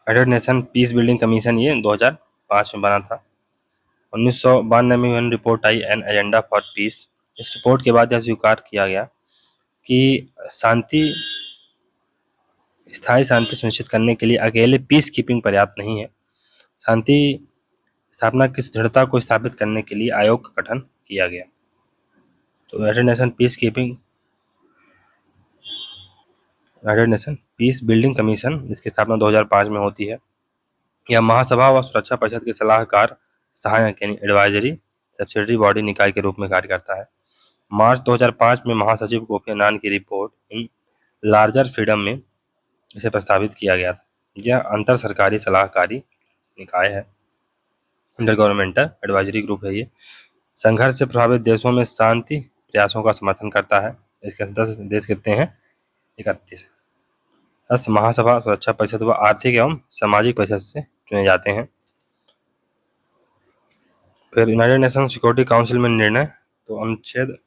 United nation peace building commission ये 2005 में बना था। 1992 में UN report I an agenda for piece. इस रिपोर्ट के बाद यह स्वीकार किया गया कि शांति स्थायी शांति सुनिश्चित करने के लिए अकेले पीस कीपिंग पर्याप्त नहीं है। शांति स्थापना की दृढ़ता को स्थापित करने के लिए आयोग का गठन किया गया। तो united nation peace building commission, इसकी स्थापना 2005 में होती है। यह महासभा व सुरक्षा परिषद के सलाहकार सहायक यानी एडवाइजरी सब्सिडरी बॉडी निकाय के रूप में कार्य करता है। मार्च 2005 में महासचिव कोफी अन्नान की रिपोर्ट इन लार्जर फ्रीडम में इसे प्रस्तावित किया गया था। यह अंतर सरकारी सलाहकारी निकाय है, इंटर गवर्नमेंटल एडवाइजरी ग्रुप है। ये संघर्ष से प्रभावित देशों में शांति प्रयासों का समर्थन करता है। इसके 10 देश कितने हैं? 31। 10 महासभा सुरक्षा परिषद व आर्थिक एवं सामाजिक परिषद से चुने जाते हैं। फिर यूनाइटेड नेशन सिक्योरिटी काउंसिल में निर्णय, तो अनुच्छेद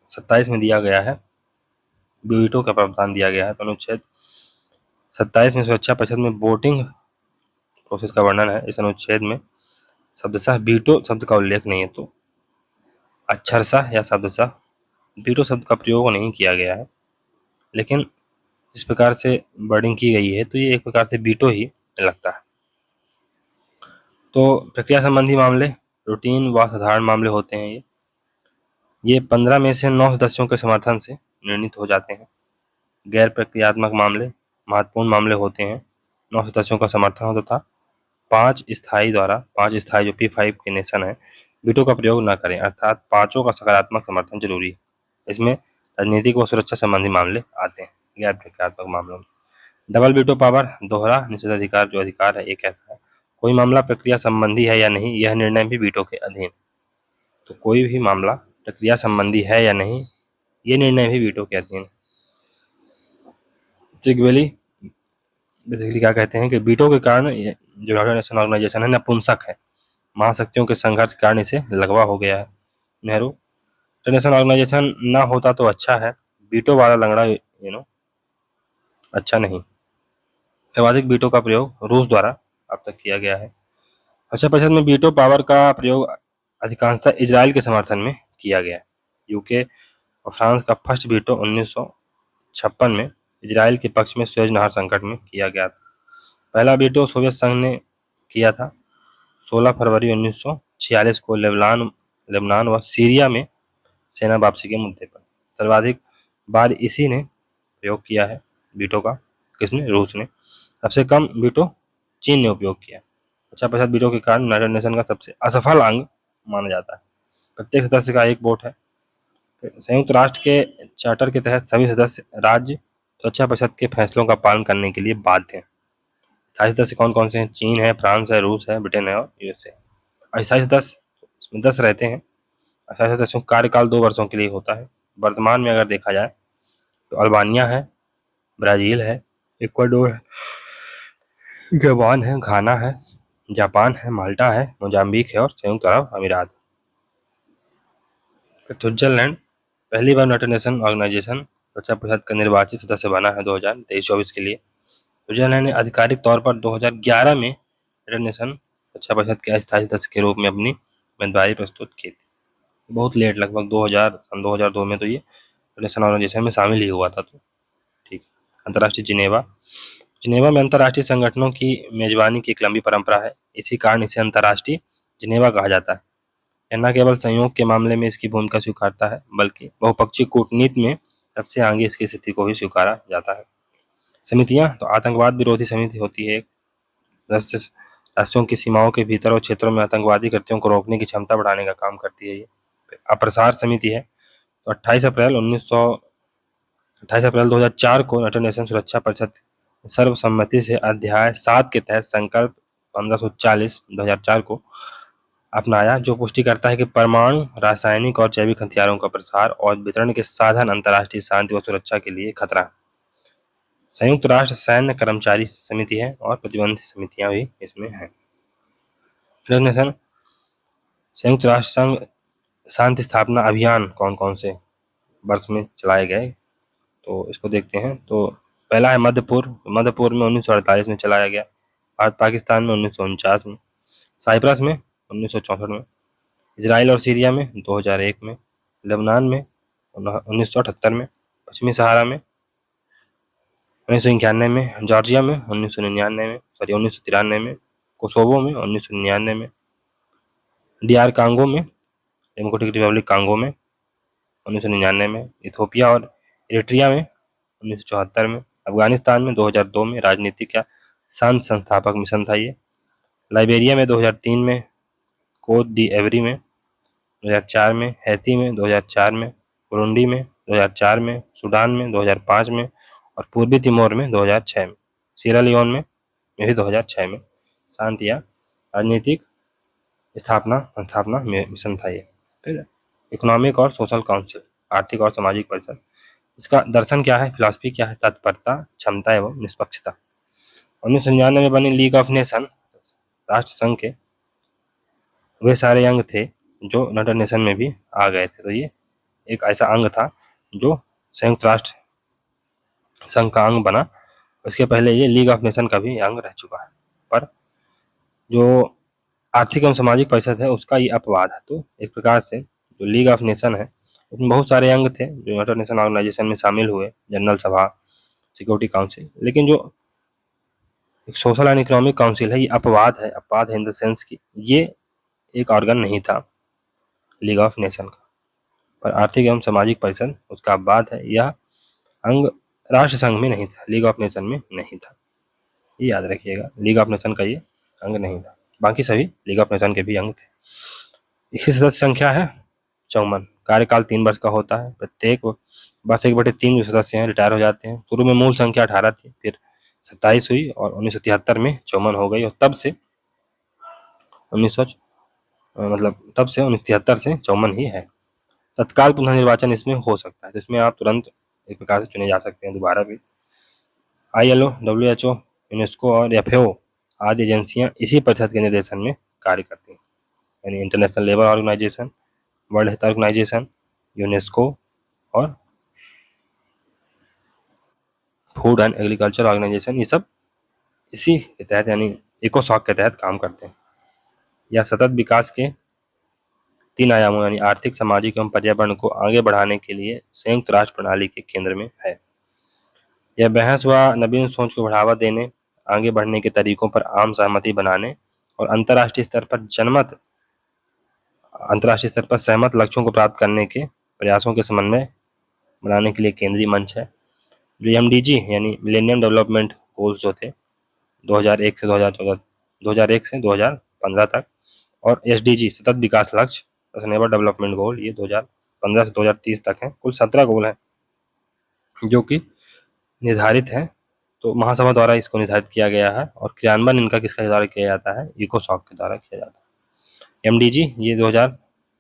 27 में दिया गया है, वीटो का प्रावधान दिया गया है। तो अनुच्छेद 27 में सुरक्षा परिषद में वोटिंग प्रोसेस का वर्णन है। इस अनुच्छेद में शब्दशः वीटो शब्द का उल्लेख नहीं है, तो अक्षरशः या शब्दशः वीटो शब्द का प्रयोग नहीं किया गया है, लेकिन जिस प्रकार से वर्डिंग की गई है तो ये एक प्रकार से वीटो ही लगता है। तो प्रक्रिया संबंधी मामले रूटीन व साधारण मामले होते हैं। ये 15 में से 9 सदस्यों के समर्थन से निर्णित हो जाते हैं। गैर प्रक्रियात्मक मामले महत्वपूर्ण मामले होते हैं। 9 सदस्यों का समर्थन होता था। 5 स्थायी जो P5 के नेशन है, वीटो का प्रयोग न करें, अर्थात 5 का सकारात्मक समर्थन जरूरी है। इसमें राजनीतिक व सुरक्षा संबंधी मामले आते हैं गैर प्रक्रियात्मक मामलों में। डबल वीटो पावर, दोहरा निषेधाधिकार जो अधिकार है, एक ऐसा है कोई मामला प्रक्रिया संबंधी है या नहीं, यह निर्णय भी वीटो के अधीन। तो कोई भी मामला प्रक्रिया संबंधी है या नहीं, ये निर्णय भी वीटो के अधीन। बेसिकली क्या कहते हैं कि वीटो के कारण जो यूनाइटेड नेशन ऑर्गेनाइजेशन है नपुंसक है, महाशक्तियों के संघर्ष के कारण इसे लगवा हो गया है। नेहरू, इंटरनेशनल ऑर्गेनाइजेशन ना होता तो अच्छा है, वीटो वाला लंगड़ा अच्छा नहीं। सर्वाधिक वीटो का प्रयोग रूस द्वारा अब तक किया गया है। सुरक्षा परिषद में वीटो पावर का प्रयोग अधिकांशतः इजराइल के समर्थन में किया गया है। यूके और फ्रांस का फर्स्ट वीटो 1956 में इजराइल के पक्ष में सुएज नहर संकट में किया गया था। पहला वीटो सोवियत संघ ने किया था 16 फरवरी 1946 को लेबनान व सीरिया में सेना वापसी के मुद्दे पर। सर्वाधिक बार इसी ने प्रयोग किया है वीटो का। किसने? रूस ने। सबसे कम वीटो चीन ने उपयोग किया। अच्छा परिषद वीटो के कारण यूनाइटेड नेशन का सबसे असफल अंग माना जाता है। प्रत्येक सदस्य का एक वोट है। संयुक्त राष्ट्र के चार्टर के तहत सभी सदस्य राज्य सुरक्षा परिषद के फैसलों का पालन करने के लिए बाध्य हैं। स्थायी सदस्य कौन कौन से हैं? चीन है, फ्रांस है, रूस है, ब्रिटेन है और यूएसए। अस्थायी सदस्य इसमें 10 रहते हैं। अस्थायी सदस्यों का कार्यकाल 2 वर्षों के लिए होता है। वर्तमान में अगर देखा जाए तो अल्बानिया है, ब्राजील है, इक्वाडोर है, गवान है, घाना है, जापान है, माल्टा है, मोजाम्बिक है और संयुक्त अरब अमीरात। स्विट्जरलैंड पहली बार यूनाइटेड नेशन ऑर्गेनाइजेशन सुरक्षा परिषद का निर्वाचित सदस्य बना है 2023-24 के लिए। स्विट्जरलैंड ने आधिकारिक तौर पर 2011 में यूनाइटेड नेशन सुरक्षा परिषद के अस्थायी सदस्य के रूप में अपनी उम्मीदवारी प्रस्तुत की थी। बहुत लेट, लगभग 2002 में तो ये नेशन ऑर्गेनाइजेशन में शामिल ही हुआ था। तो ठीक। अंतर्राष्ट्रीय जिनेवा में अंतर्राष्ट्रीय संगठनों की मेजबानी की एक लंबी परंपरा है। इसी कारण इसे अंतर्राष्ट्रीय जिनेवा कहा जाता है। यह न केवल संयोग के मामले में इसकी भूमिका स्वीकारता है, बल्कि बहुपक्षीय कूटनीति में सबसे आगे इसकी स्थिति को भी स्वीकारा जाता है। समितियां, तो आतंकवाद विरोधी समिति होती है। राष्ट्रों की सीमाओं के भीतर और क्षेत्रों में आतंकवादी कृत्यों को रोकने की क्षमता बढ़ाने का काम करती है। ये अप्रसार समिति है। तो 28 अप्रैल 2004 को यूनाइटेड नेशन सुरक्षा परिषद सर्वसम्मति से अध्याय 7 के तहत संकल्प 1540/2004 को अपनाया, जो पुष्टि करता है कि परमाणु, रासायनिक और जैविक हथियारों का प्रसार और वितरण के साधन अंतर्राष्ट्रीय शांति व सुरक्षा के लिए खतरा है। संयुक्त राष्ट्र सैन्य कर्मचारी समिति है और प्रतिबंध समितियां भी इसमें हैं। संयुक्त राष्ट्र संघ शांति स्थापना अभियान कौन कौन से वर्ष में चलाए गए, तो इसको देखते हैं। तो पहला है मध्यपूर्व में 1948 में चलाया गया। भारत पाकिस्तान में 1949 में, साइप्रस में 1964 में, इजराइल और सीरिया में 2001 में, लेबनान में 1978 में, पश्चिमी सहारा में 1991 में, जॉर्जिया में 1993 में, कोसोवो में 1999 में, DR कांगो में, डेमोक्रेटिक रिपब्लिक कांगो में 1999 में, इथोपिया और इरिट्रिया में 1974 में, अफगानिस्तान में 2002 में, राजनीतिक या शांति संस्थापक मिशन था ये, लाइबेरिया में 2003 में, कोत दी एवरी में 2004 में, हैती में 2004 में, बुरुंडी में 2004 में, सूडान में 2005 में और पूर्वी तिमोर में 2006 में, सीरा लियोन में भी 2006 में शांति या राजनीतिक स्थापना मिशन था ये। फिर इकोनॉमिक और सोशल काउंसिल, आर्थिक और सामाजिक परिषद, इसका दर्शन क्या है, फिलॉसफी क्या है, तत्परता, क्षमता एवं निष्पक्षता। 1999 में बनी लीग ऑफ नेशन, राष्ट्र संघ के वे सारे अंग थे जो यूनाइटेड नेशन में भी आ गए थे। तो ये एक ऐसा अंग था जो संयुक्त राष्ट्र संघ का अंग बना। उसके पहले ये लीग ऑफ नेशन का भी अंग रह चुका है, पर जो आर्थिक एवं सामाजिक परिषद है उसका ये अपवाद है। तो एक प्रकार से जो लीग ऑफ नेशन है उसमें बहुत सारे अंग थे जो यूनाइटेड नेशन ऑर्गेनाइजेशन में शामिल हुए, जनरल सभा, सिक्योरिटी काउंसिल, लेकिन जो एक सोशल एंड इकोनॉमिक काउंसिल है ये अपवाद है इन द सेंस कि ये एक ऑर्गन नहीं था लीग ऑफ नेशन का, पर आर्थिक एवं सामाजिक परिषद उसका अपवाद है। यह अंग राष्ट्र संघ में नहीं था, लीग ऑफ नेशन में नहीं था, ये याद रखिएगा। लीग ऑफ नेशन का ये अंग नहीं था, बाकी सभी लीग ऑफ नेशन के भी अंग थे। इसकी सदस्य संख्या है 54। कार्यकाल 3 वर्ष का होता है। प्रत्येक वर्ष 1/3 जो सदस्य हैं रिटायर हो जाते हैं। शुरू में मूल संख्या 18 थी, फिर 27 हुई और 1973 में 54 हो गई और तब से 1973 से 54 ही है। तत्काल पुनः निर्वाचन इसमें हो सकता है, तो इसमें आप तुरंत एक प्रकार से चुने जा सकते हैं दोबारा भी। ILO, WHO, यूनेस्को और FAO आदि एजेंसियां इसी परिषद के निर्देशन में कार्य करती हैं, यानी international labour organisation, world health organisation, UNESCO और फूड एंड एग्रीकल्चर ऑर्गेनाइजेशन, ये सब इसी के तहत यानी इकोसॉक के तहत काम करते हैं। यह सतत विकास के 3 आयामों यानी आर्थिक, सामाजिक एवं पर्यावरण को आगे बढ़ाने के लिए संयुक्त राष्ट्र प्रणाली के केंद्र में है। यह बहस व नवीन सोच को बढ़ावा देने, आगे बढ़ने के तरीकों पर आम सहमति बनाने और अंतर्राष्ट्रीय स्तर पर सहमत लक्ष्यों को प्राप्त करने के प्रयासों के समन्वय बनाने के लिए केंद्रीय मंच है। जो MDG यानी मिलेनियम डेवलपमेंट गोल्स जो थे 2001 से 2015 तक और SDG सतत विकास लक्ष्य, सस्टेनेबल डेवलपमेंट गोल, ये 2015 से 2030 तक हैं। कुल 17 गोल हैं जो कि निर्धारित हैं। तो महासभा द्वारा इसको निर्धारित किया गया है और क्रियान्वयन इनका किसके द्वारा किया जाता है, इकोसॉक के द्वारा किया जाता है। MDG ये 2000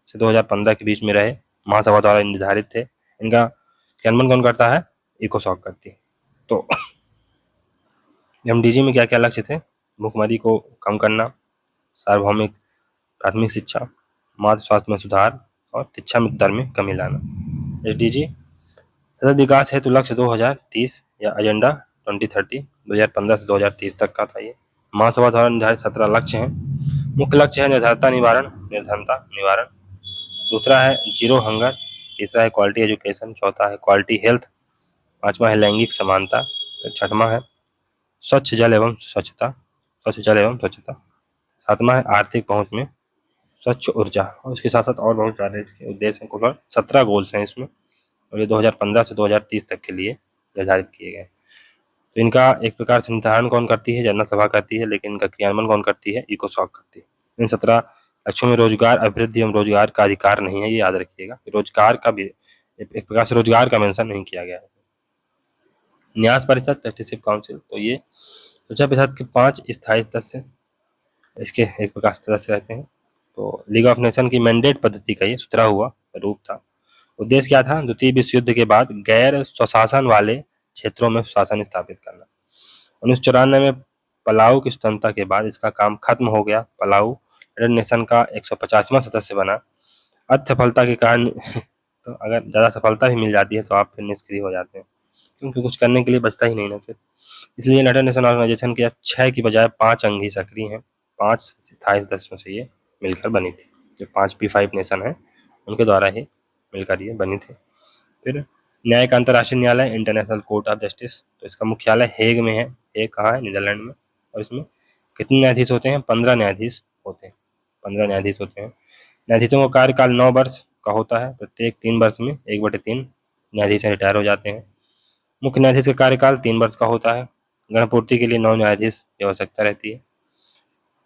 से 2015 के बीच में रहे, महासभा द्वारा निर्धारित थे। इनका क्रियान्वयन कौन करता है, इकोसॉक करती है। तो MDG में क्या क्या लक्ष्य थे, भूखमरी को कम करना, सार्वभौमिक प्राथमिक शिक्षा, मातृ स्वास्थ्य में सुधार और शिक्षा मृत्यु दर में कमी लाना। SDG सतत विकास हेतु लक्ष्य 2030 या एजेंडा 2030 2015 से 2030 तक का था ये। महासभा द्वारा निर्धारित 17 लक्ष्य हैं। मुख्य लक्ष्य है निर्धनता निवारण, दूसरा है जीरो हंगर, तीसरा है क्वालिटी एजुकेशन, चौथा है क्वालिटी हेल्थ, पांचवा है लैंगिक समानता, छठवां है स्वच्छ जल एवं स्वच्छता, सातवां है आर्थिक पहुंच में स्वच्छ ऊर्जा, और इसके साथ साथ और बहुत सारे इसके उद्देश्य हैं। कुल 17 गोल्स हैं इसमें और ये 2015 से 2030 तक के लिए निर्धारित किए गए। तो इनका एक प्रकार से निर्धारण कौन करती है, जनरल सभा करती है, लेकिन इनका क्रियान्वयन कौन करती है, इकोसॉक करती है। इन 17 लक्ष्यों में रोजगार, अभिवृद्धि एवं रोजगार का अधिकार नहीं है, ये याद रखिएगा। रोजगार का भी एक प्रकार से रोजगार का मेंशन नहीं किया गया है। न्यास परिषद, ट्रस्टीशिप काउंसिल, तो ये सुरक्षा परिषद के 5 स्थायी सदस्य इसके एक प्रकार से सदस्य रहते हैं। तो लीग ऑफ नेशन की मैंडेट पद्धति का ये सुधरा हुआ रूप था। उद्देश्य क्या था, द्वितीय विश्व युद्ध के बाद गैर स्वशासन वाले क्षेत्रों में शासन स्थापित करना। 1994 में पलाऊ की स्वतंत्रता के बाद इसका काम खत्म हो गया। पलाऊ यूनाइटेड नेशन का 150वां सदस्य बना। असफलता के कारण तो अगर ज़्यादा सफलता भी मिल जाती है तो आप फिर निष्क्रिय हो जाते हैं। क्योंकि कुछ करने के लिए बचता ही नहीं ना फिर। इसलिए यूनाइटेड नेशन ऑर्गेनाइजेशन के अब 6 की बजाय 5 अंग ही सक्रिय हैं। 5 स्थायी सदस्यों से ये मिलकर बनी थी। जो 5 P5 नेशन हैं उनके द्वारा ही मिलकर ये बनी थी। फिर न्याय का अंतर्राष्ट्रीय न्यायालय इंटरनेशनल कोर्ट ऑफ जस्टिस, तो इसका मुख्यालय हेग में है। हेग कहाँ है? नीदरलैंड में। और इसमें कितने न्यायाधीश होते हैं? 15 न्यायाधीश होते हैं। 15 न्यायाधीश होते हैं। न्यायाधीशों का कार्यकाल 9 वर्ष का होता है। प्रत्येक 3 वर्ष में 1/3 न्यायाधीश रिटायर हो जाते हैं। मुख्य न्यायाधीश का कार्यकाल 3 वर्ष का होता है। गणपूर्ति के लिए 9 न्यायाधीश की आवश्यकता रहती है।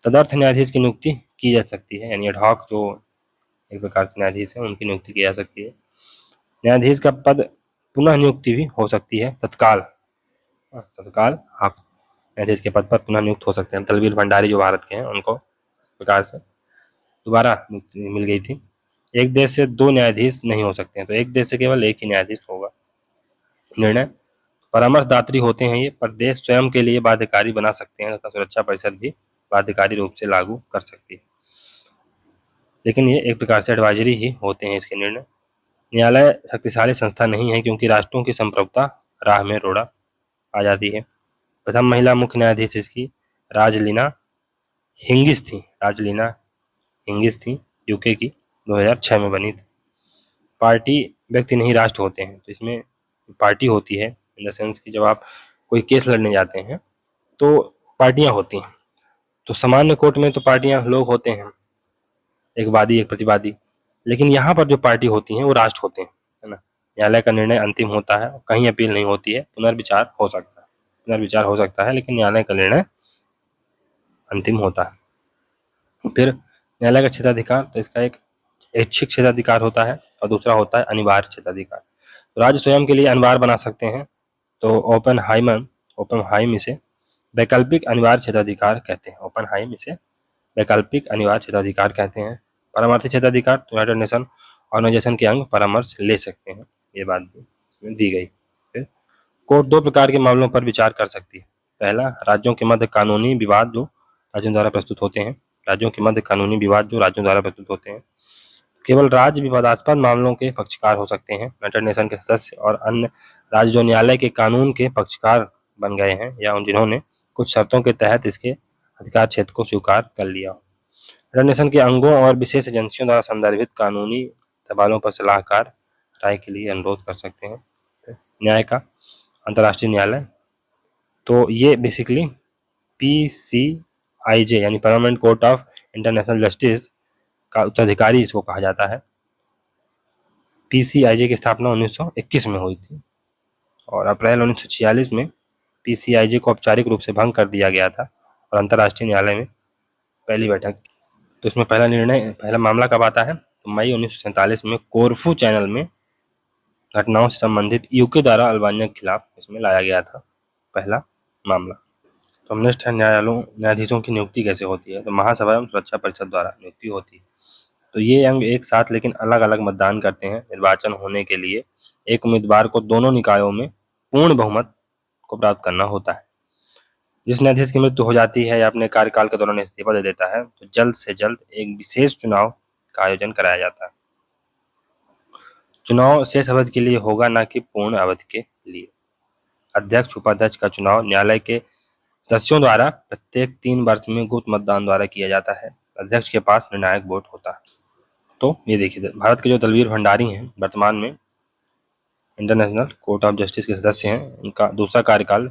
तदर्थ न्यायाधीश की नियुक्ति की जा सकती है, यानी एडहॉक जो एक प्रकार से न्यायाधीश है उनकी नियुक्ति की जा सकती है। न्यायाधीश का पद पुनः नियुक्ति भी हो सकती है तत्काल। तत्काल आप न्यायाधीश के पद पर पुनः नियुक्त हो सकते हैं। दलवीर भंडारी जो भारत के हैं उनको प्रकार से दोबारा नियुक्ति मिल गई थी। एक देश से 2 न्यायाधीश नहीं हो सकते हैं, तो एक देश से केवल एक ही न्यायाधीश होगा। निर्णय परामर्शदात्री होते हैं ये, पर देश स्वयं के लिए बाध्यकारी बना सकते हैं तथा सुरक्षा परिषद भी बाध्यकारी रूप से लागू कर सकती है, लेकिन ये एक प्रकार से एडवाइजरी ही होते हैं इसके निर्णय। न्यायालय शक्तिशाली संस्था नहीं है क्योंकि राष्ट्रों की संप्रभुता राह में रोड़ा आ जाती है। प्रथम महिला मुख्य न्यायाधीश इसकी राजलीना हिंगिस थी। राजलीना हिंगिस थी, यूके की, 2006 में बनी थी। पार्टी व्यक्ति नहीं राष्ट्र होते हैं, तो इसमें पार्टी होती है इन द सेंस कि जब आप कोई केस लड़ने जाते हैं तो पार्टियां होती हैं। तो सामान्य कोर्ट में तो पार्टियां लोग होते हैं, एक वादी एक प्रतिवादी, लेकिन यहाँ पर जो पार्टी होती हैं वो राष्ट्र होते हैं, है ना। न्यायालय का निर्णय अंतिम होता है, कहीं अपील नहीं होती है, पुनर्विचार हो सकता है। पुनर्विचार हो सकता है लेकिन न्यायालय का निर्णय अंतिम होता है। फिर न्यायालय का क्षेत्राधिकार, तो इसका एक ऐच्छिक क्षेत्राधिकार होता है और दूसरा होता है अनिवार्य क्षेत्राधिकार। तो राज्य स्वयं के लिए अनिवार्य बना सकते हैं, तो ओपनहाइम इसे वैकल्पिक अनिवार्य क्षेत्राधिकार कहते हैं। ओपनहाइम इसे वैकल्पिक अनिवार्य क्षेत्राधिकार कहते हैं। परामर्शी क्षेत्राधिकार, तो यूनाइटेड नेशन ऑर्गेनाइजेशन के अंग परामर्श ले सकते हैं, ये बात भी इसमें दी गई। फिर कोर्ट 2 प्रकार के मामलों पर विचार कर सकती है। पहला, राज्यों के मध्य कानूनी विवाद जो राज्यों द्वारा प्रस्तुत होते हैं। राज्यों के मध्य कानूनी विवाद जो राज्यों द्वारा प्रस्तुत होते हैं। केवल राज्य विवादास्पद मामलों के पक्षकार हो सकते हैं। यूनाइटेड नेशन के सदस्य और अन्य राज्य जो न्यायालय के कानून के पक्षकार बन गए हैं या जिन्होंने कुछ शर्तों के तहत इसके अधिकार क्षेत्र को स्वीकार कर लिया हो। यूनाइटेड नेशन के अंगों और विशेष एजेंसियों द्वारा संदर्भित कानूनी सवालों पर सलाहकार राय के लिए अनुरोध कर सकते हैं। न्याय का अंतर्राष्ट्रीय न्यायालय, तो ये बेसिकली PCIJ यानी permanent court of international justice का उत्तराधिकारी इसको कहा जाता है। PCIJ की स्थापना 1921 में हुई थी और अप्रैल 1946 में PCIJ को औपचारिक रूप से भंग कर दिया गया था और अंतर्राष्ट्रीय न्यायालय में पहली बैठक। तो इसमें पहला मामला कब आता है? तो मई 1947 में कोरफू चैनल में घटनाओं से संबंधित यूके द्वारा अल्बानिया के खिलाफ इसमें लाया गया था पहला मामला। तो नेक्स्ट है न्यायाधीशों की नियुक्ति कैसे होती है? तो महासभा एवं सुरक्षा परिषद द्वारा नियुक्ति होती है। तो ये अंग एक साथ लेकिन अलग अलग मतदान करते हैं। निर्वाचन होने के लिए एक उम्मीदवार को दोनों निकायों में पूर्ण बहुमत को प्राप्त करना होता है। जिस न्यायाधीश की मृत्यु हो जाती है या अपने कार्यकाल के दौरान इस्तीफा दे देता है तो जल्द से जल्द एक विशेष चुनाव का आयोजन कराया जाता है। चुनाव शेष अवधि के लिए होगा, न कि पूर्ण अवधि के लिए। अध्यक्ष उपाध्यक्ष का चुनाव न्यायालय के सदस्यों द्वारा प्रत्येक 3 वर्ष में गुप्त मतदान द्वारा किया जाता है। अध्यक्ष के पास निर्णायक वोट होता है। तो ये देखिए, भारत के जो दलवीर भंडारी हैं वर्तमान में इंटरनेशनल कोर्ट ऑफ जस्टिस के सदस्य हैं, उनका दूसरा कार्यकाल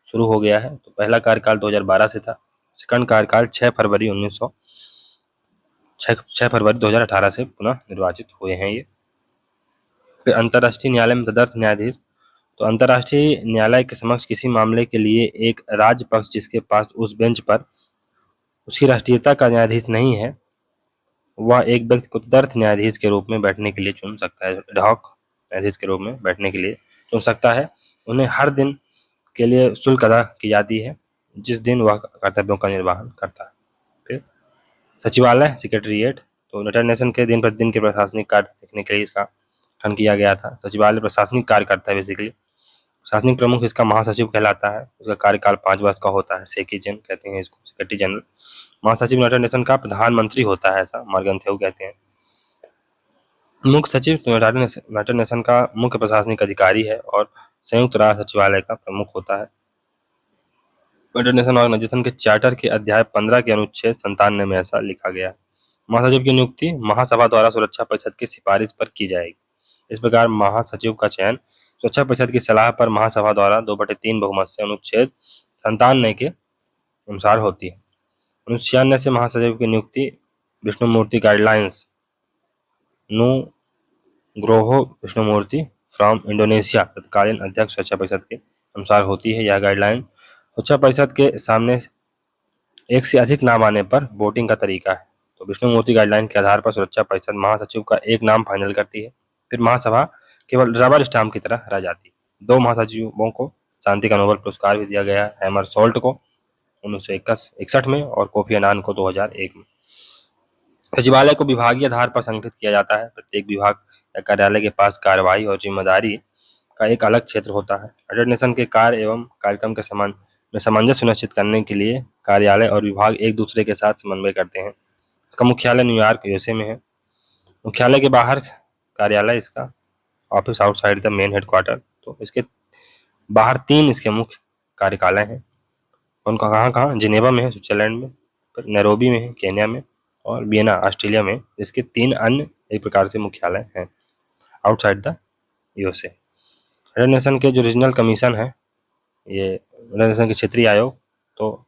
शुरू हो गया है। तो पहला कार्यकाल 2012 से था। सेकंड कार्यकाल 6 फरवरी 2018 से पुनः निर्वाचित हुए हैं ये। फिर अंतर्राष्ट्रीय न्यायालय में तदर्थ न्यायाधीश, तो अंतर्राष्ट्रीय न्यायालय के समक्ष किसी मामले के लिए एक राज्य पक्ष जिसके पास उस बेंच पर उसकी राष्ट्रीयता का न्यायाधीश नहीं है, वह एक व्यक्ति को तदर्थ न्यायाधीश के रूप में बैठने के लिए चुन सकता है। एडहॉक न्यायाधीश के रूप में बैठने के लिए चुन सकता है। उन्हें हर दिन के लिए शुल्क अदा की जाती है जिस दिन वह कर्तव्यों का निर्वहन करता है। फिर सचिवालय सेक्रेटरीट, तो यूनाइटेड नेशन के दिन प्रतिदिन के प्रशासनिक कार्य देखने के लिए इसका गठन किया गया था। सचिवालय प्रशासनिक कार्य करता है बेसिकली। प्रशासनिक प्रमुख इसका महासचिव कहलाता है। उसका कार्यकाल 5 वर्ष का होता है। सेक्रेटरी कहते हैं इसको, सेक्रेटरी जनरल। महासचिव यूनाइटेड नेशन का प्रधानमंत्री होता है, ऐसा मॉर्गन थेउ कहते हैं। मुख्य सचिव तो यूनाइटेड नेशन का मुख्य प्रशासनिक अधिकारी है और संयुक्त राष्ट्र सचिवालय का प्रमुख होता है। यूनाइटेड नेशन ऑर्गेनाइजेशन के चार्टर के अध्याय 15 के अनुच्छेद 97 में ऐसा लिखा गया है। महासचिव की नियुक्ति महासभा द्वारा सुरक्षा परिषद की सिफारिश पर की जाएगी। इस प्रकार महासचिव का चयन सुरक्षा परिषद की सलाह पर महासभा द्वारा 2/3 बहुमत से अनुच्छेद 97 के अनुसार होती है। 1996 से महासचिव की नियुक्ति विष्णुमूर्ति गाइडलाइंस नुग्रोहो विष्णुमूर्ति फ्रॉम इंडोनेशिया तत्कालीन अध्यक्ष सुरक्षा परिषद के अनुसार होती है। यह गाइडलाइन सुरक्षा परिषद के सामने एक से अधिक नाम आने पर वोटिंग का तरीका है। तो विष्णुमूर्ति गाइडलाइन के आधार पर सुरक्षा परिषद महासचिव का एक नाम फाइनल करती है, फिर महासभा केवल रबर स्टाम्प की तरह रह जाती है। 2 महासचिवों को शांति का नोबेल पुरस्कार भी दिया गया है, हैमर सोल्ट को 1961 में और कोफी अन्नान को 2001 में। सचिवालय को विभागीय आधार पर संगठित किया जाता है। प्रत्येक विभाग या कार्यालय के पास कार्रवाई और जिम्मेदारी का एक अलग क्षेत्र होता है। यूनाइटेड नेशन के कार्य एवं कार्यक्रम के सामंजस्य सुनिश्चित करने के लिए कार्यालय और विभाग एक दूसरे के साथ समन्वय करते हैं। इसका मुख्यालय न्यूयॉर्क यूएसए में है। मुख्यालय के बाहर कार्यालय, इसका office outside the main headquarter. तो इसके बाहर 3 इसके मुख्य कार्यकालय हैं। उनका कहाँ जिनेवा में है स्विट्जरलैंड में, फिर नैरोबी में है केन्या में, और वियना ऑस्ट्रेलिया में। इसके 3 अन्य एक प्रकार से मुख्यालय हैं outside the USA. United nation के जो रीजनल कमीशन है, ये यूनाइटेड नेशन के क्षेत्रीय आयोग, तो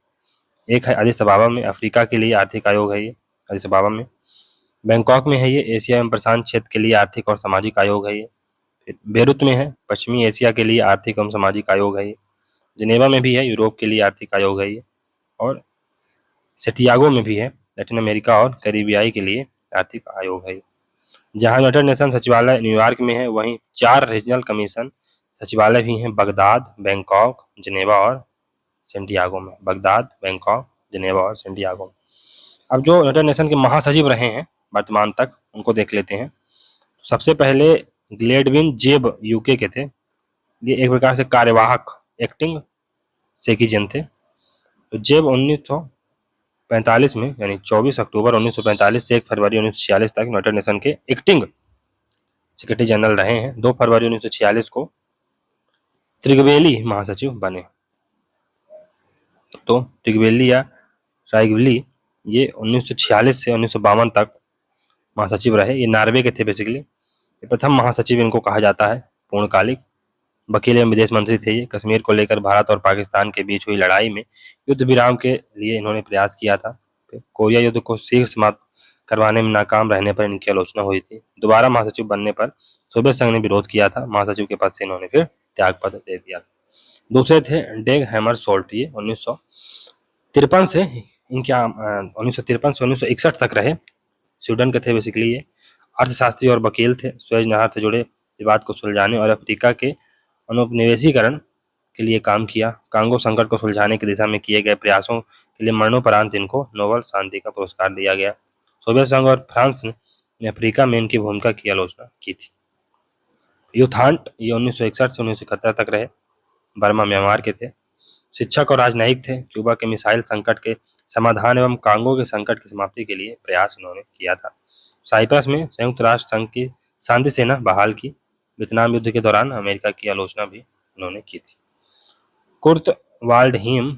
एक है अदिस अबाबा में, अफ्रीका के लिए आर्थिक आयोग है ये अदिस अबाबा में। बैंकॉक में है ये, एशिया एवं प्रशांत क्षेत्र के लिए आर्थिक और सामाजिक आयोग है ये। फिर बेरूत में है, पश्चिमी एशिया के लिए आर्थिक एवं सामाजिक आयोग है ये। जिनेवा में भी है, यूरोप के लिए आर्थिक आयोग है ये। और सेंटियागो में भी है, लैटिन अमेरिका और कैरिबियाई के लिए आर्थिक आयोग है। जहां यूनाइटेड नेशन सचिवालय न्यूयॉर्क में है, वहीं 4 रीजनल कमीशन सचिवालय भी हैं बगदाद, बैंकॉक, जिनेवा और सेंटियागो में। बगदाद, बैंकॉक, जिनेवा और सेंटियागो। अब जो यूनाइटेड नेशन के महासचिव रहे हैं वर्तमान तक, उनको देख लेते हैं। सबसे पहले ग्लेडविन जेब यूके के थे। ये एक प्रकार से कार्यवाहक एक्टिंग सेक्रेटरी थे। तो जेब 1945 में, यानी 24 अक्टूबर 1945 से 1 फरवरी 1946 तक यूनाइटेड नेशन के एक्टिंग सेक्रेटरी जनरल रहे हैं। 2 फरवरी 1946 को त्रिगवेली महासचिव बने। तो त्रिगवेली या राइगवेली ये 1946 से 1952 तक महासचिव रहे। ये नॉर्वे के थे बेसिकली। ये प्रथम महासचिव इनको कहा जाता है पूर्णकालिक। वकील एवं विदेश मंत्री थे ये। कश्मीर को लेकर भारत और पाकिस्तान के बीच हुई लड़ाई में युद्ध विराम के लिए इन्होंने प्रयास किया था। फिर कोरिया युद्ध को शीघ्र समाप्त करवाने में नाकाम रहने पर इनकी आलोचना हुई थी। दोबारा महासचिव बनने पर सोवियत संघ ने विरोध किया था। महासचिव के पद से इन्होंने फिर त्यागपत्र दे दिया था। दूसरे थे डेग हैमर सोल्ट। ये 1953 से 1961 तक रहे। स्वीडन के थे बेसिकली ये। अर्थशास्त्री और वकील थे। सुएज नहर से जुड़े विवाद को सुलझाने और अफ्रीका के अनुपनिवेशीकरण के लिए काम किया। कांगो संकट को सुलझाने की दिशा में किए गए प्रयासों के लिए मरणोपरांत इनको नोबेल शांति का पुरस्कार दिया गया। सोवियत संघ और फ्रांस ने अफ्रीका में इनकी भूमिका की आलोचना की थी। यूथांट ये 1961 से 1971 तक रहे। बर्मा म्यांमार के थे। शिक्षक और राजनयिक थे। क्यूबा के मिसाइल संकट के समाधान एवं कांगो के संकट की समाप्ति के लिए प्रयास उन्होंने किया था। साइप्रस में संयुक्त राष्ट्र संघ की शांति सेना बहाल की। वियतनाम युद्ध के दौरान अमेरिका की आलोचना भी उन्होंने की थी। कुर्ट वाल्डहीम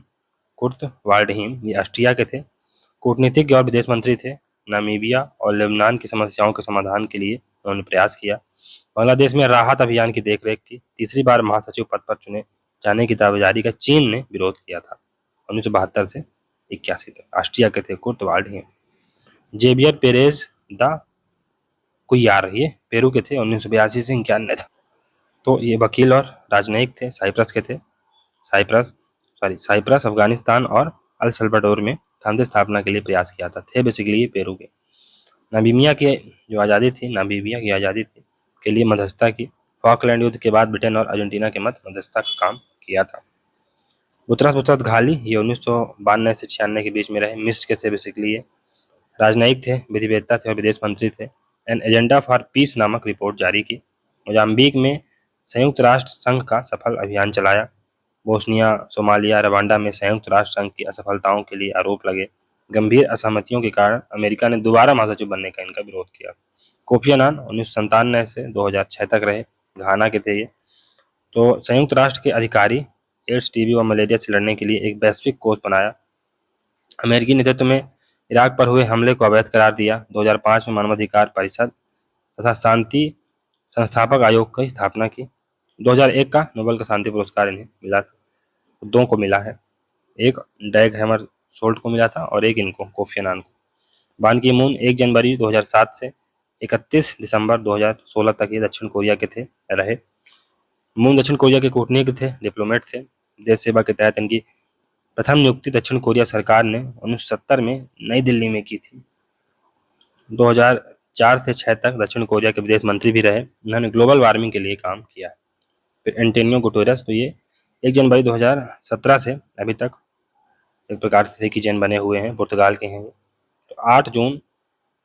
ये ऑस्ट्रिया के थे। कूटनीतिज्ञ और विदेश मंत्री थे। नामीबिया और लेबनान की समस्याओं के समाधान के लिए उन्होंने प्रयास किया। बांग्लादेश में राहत अभियान की देखरेख की। तीसरी बार महासचिव पद पर चुने जाने की दावेदारी का चीन ने विरोध किया था 1972 से 81 तक। ऑस्ट्रिया के थे कुर्ट वाल्डहीम। जेवियर पेरेज द कुयार ये पेरू के थे। 1982 से 91 तक। तो ये वकील और राजनयिक थे। साइप्रस के थे। साइप्रस, अफगानिस्तान और अल सल्वाडोर में शांति स्थापना के लिए प्रयास किया था। थे बेसिकली ये पेरू के। नामीबिया की आज़ादी थी के लिए मध्यस्थता की। फॉकलैंड युद्ध के बाद ब्रिटेन और अर्जेंटीना के मध्य मध्यस्थता का काम किया था। बुतरस घाली ये 1992 से 96 के बीच में रहे। मिस्र के थे बेसिकली ये। राजनयिक थे, विधिवेत्ता थे और विदेश मंत्री थे। एन एजेंडा फॉर पीस नामक रिपोर्ट जारी की। मोजाम्बिक में संयुक्त राष्ट्र संघ का सफल अभियान चलाया। बोस्निया, सोमालिया, रवांडा में संयुक्त राष्ट्र संघ की असफलताओं के लिए आरोप लगे। गंभीर असहमतियों के कारण अमेरिका ने दोबारा महासचिव बनने का इनका विरोध किया। कोफी अन्नान 1997 से 2006 तक रहे। घाना के थे ये। तो संयुक्त राष्ट्र के अधिकारी एड्स, टीबी व मलेरिया से लड़ने के लिए एक वैश्विक कोष बनाया। अमेरिकी नेतृत्व में इराक पर हुए हमले को अवैध करार दिया। 2005 में मानवाधिकार परिषद तथा शांति संस्थापक आयोग की स्थापना की। 2001 का नोबेल का शांति पुरस्कार इन्हें मिला, दो को मिला है, एक डैग हैमर सोल्ट को मिला था और एक इनको कोफी अन्नान को। बान की मून 1 जनवरी 2007 से 31 दिसंबर 2016 तक ये दक्षिण कोरिया के थे रहे। मून दक्षिण कोरिया के कूटनीतिज्ञ थे, डिप्लोमेट थे। देश सेवा के तहत इनकी प्रथम नियुक्ति दक्षिण कोरिया सरकार ने 1970 में नई दिल्ली में की थी। 2004 से 6 तक दक्षिण कोरिया के विदेश मंत्री भी रहे। उन्होंने ग्लोबल वार्मिंग के लिए काम किया है। फिर एंटोनियो गुटेरेस, तो ये 1 जनवरी 2017 से अभी तक एक प्रकार से किचन बने हुए हैं, पुर्तगाल के हैं। तो 8 जून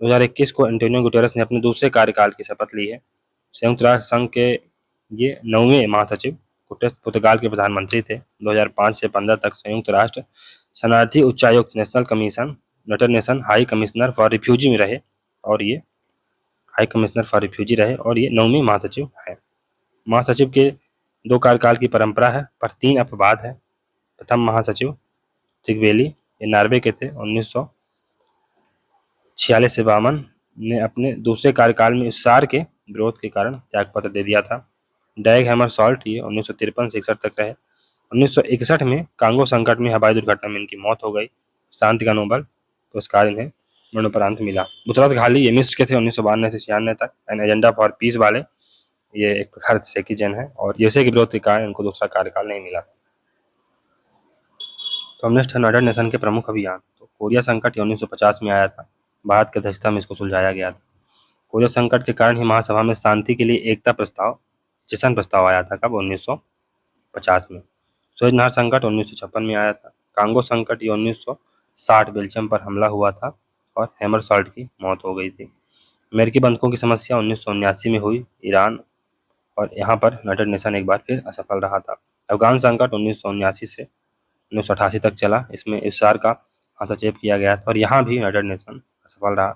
2021 को एंटोनियो गुटेरेस ने अपने दूसरे कार्यकाल की शपथ ली है। संयुक्त राष्ट्र संघ के ये 9वें महासचिव गुटेरेस पुर्तगाल के प्रधानमंत्री थे। 2005 से 15 तक संयुक्त राष्ट्र शरणार्थी उच्चायुक्त, national commission, United nation high commissioner for refugee में रहे और ये हाई कमिश्नर फॉर रिफ्यूजी रहे और ये 9वें महासचिव हैं। महासचिव के 2 कार्यकाल की परंपरा है, पर 3 अपवाद है। प्रथम महासचिव थिगवेली, ये नॉर्वे के थे। 1946 से 52 ने अपने दूसरे कार्यकाल में इस सार के विरोध के कारण त्यागपत्र दे दिया था। डैग हैमर सॉल्ट, ये 1953 से 61 तक रहे। 1961 में कांगो संकट में हवाई दुर्घटना में इनकी मौत हो गई। शांति का नोबेल पुरस्कार इन्हें मरणोपरांत मिला। बुतरस घाली, ये मिस्र के थे। 1992 से 96 तक एन एजेंडा फॉर पीस वाले, ये एक प्रकार से सेकिजन है और यूएसए के विरोध के कारण इनको दूसरा कार्यकाल नहीं मिला। तो नेक्स्ट है यूनाइटेड नेशन के प्रमुख अभियान। तो कोरिया संकट 1950 में आया था। भारत की अध्यक्षता में इसको सुलझाया गया था। कोरिया संकट के कारण ही महासभा में शांति के लिए एकता प्रस्ताव, जैसन प्रस्ताव आया था। कब? 1950 में। सुएज नहर संकट 1956 में आया था। कांगो संकट ये 1960 बेल्जियम पर हमला हुआ था और हैमर सॉल्ट की मौत हो गई थी। अमेरिकी बंधकों की समस्या 1979 में हुई ईरान, और यहाँ पर यूनाइटेड नेशन एक बार फिर असफल रहा था। अफगान संकट 1979 से 1988 तक चला। इसमें इफ्सार का हस्तक्षेप किया गया था और यहाँ भी यूनाइटेड नेशन असफल रहा।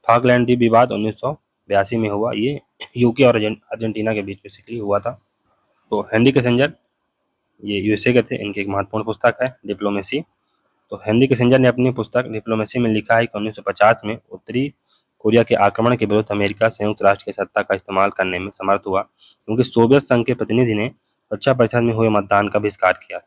फाकलैंड द्वीप विवाद 1982 में हुआ। ये यूके और अर्जेंटीना के बीच बेसिकली हुआ था। तो हेनरी किसिंजर, ये यूएसए के थे। इनकी एक महत्वपूर्ण पुस्तक है डिप्लोमेसी। तो हेनरी किसिंजर ने अपनी पुस्तक डिप्लोमेसी में लिखा है कि 1950 में उत्तरी कोरिया के आक्रमण के विरुद्ध अमेरिका संयुक्त राष्ट्र की सत्ता का इस्तेमाल करने में समर्थ हुआ, क्योंकि सोवियत संघ के प्रतिनिधि ने सुरक्षा परिषद में हुए मतदान का बहिष्कार किया।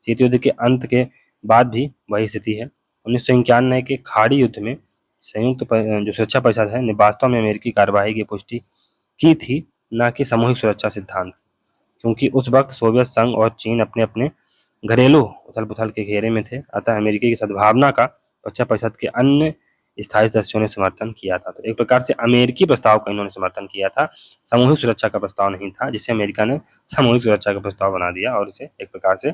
शीत युद्ध के अंत के बाद भी वही स्थिति है। 1991 के खाड़ी युद्ध में संयुक्त जो सुरक्षा परिषद है ने वास्तव में अमेरिकी कार्यवाही की पुष्टि की थी, न कि सामूहिक सुरक्षा सिद्धांत, क्योंकि उस वक्त सोवियत संघ और चीन अपने अपने घरेलू उथल पुथल के घेरे में थे। अतः अमेरिकी की सद्भावना का सुरक्षा परिषद के अन्य स्थायी सदस्यों ने समर्थन किया था। तो एक प्रकार से अमेरिकी प्रस्ताव का इन्होंने समर्थन किया था, सामूहिक सुरक्षा का प्रस्ताव नहीं था, जिसे अमेरिका ने सामूहिक सुरक्षा का प्रस्ताव बना दिया और इसे एक प्रकार से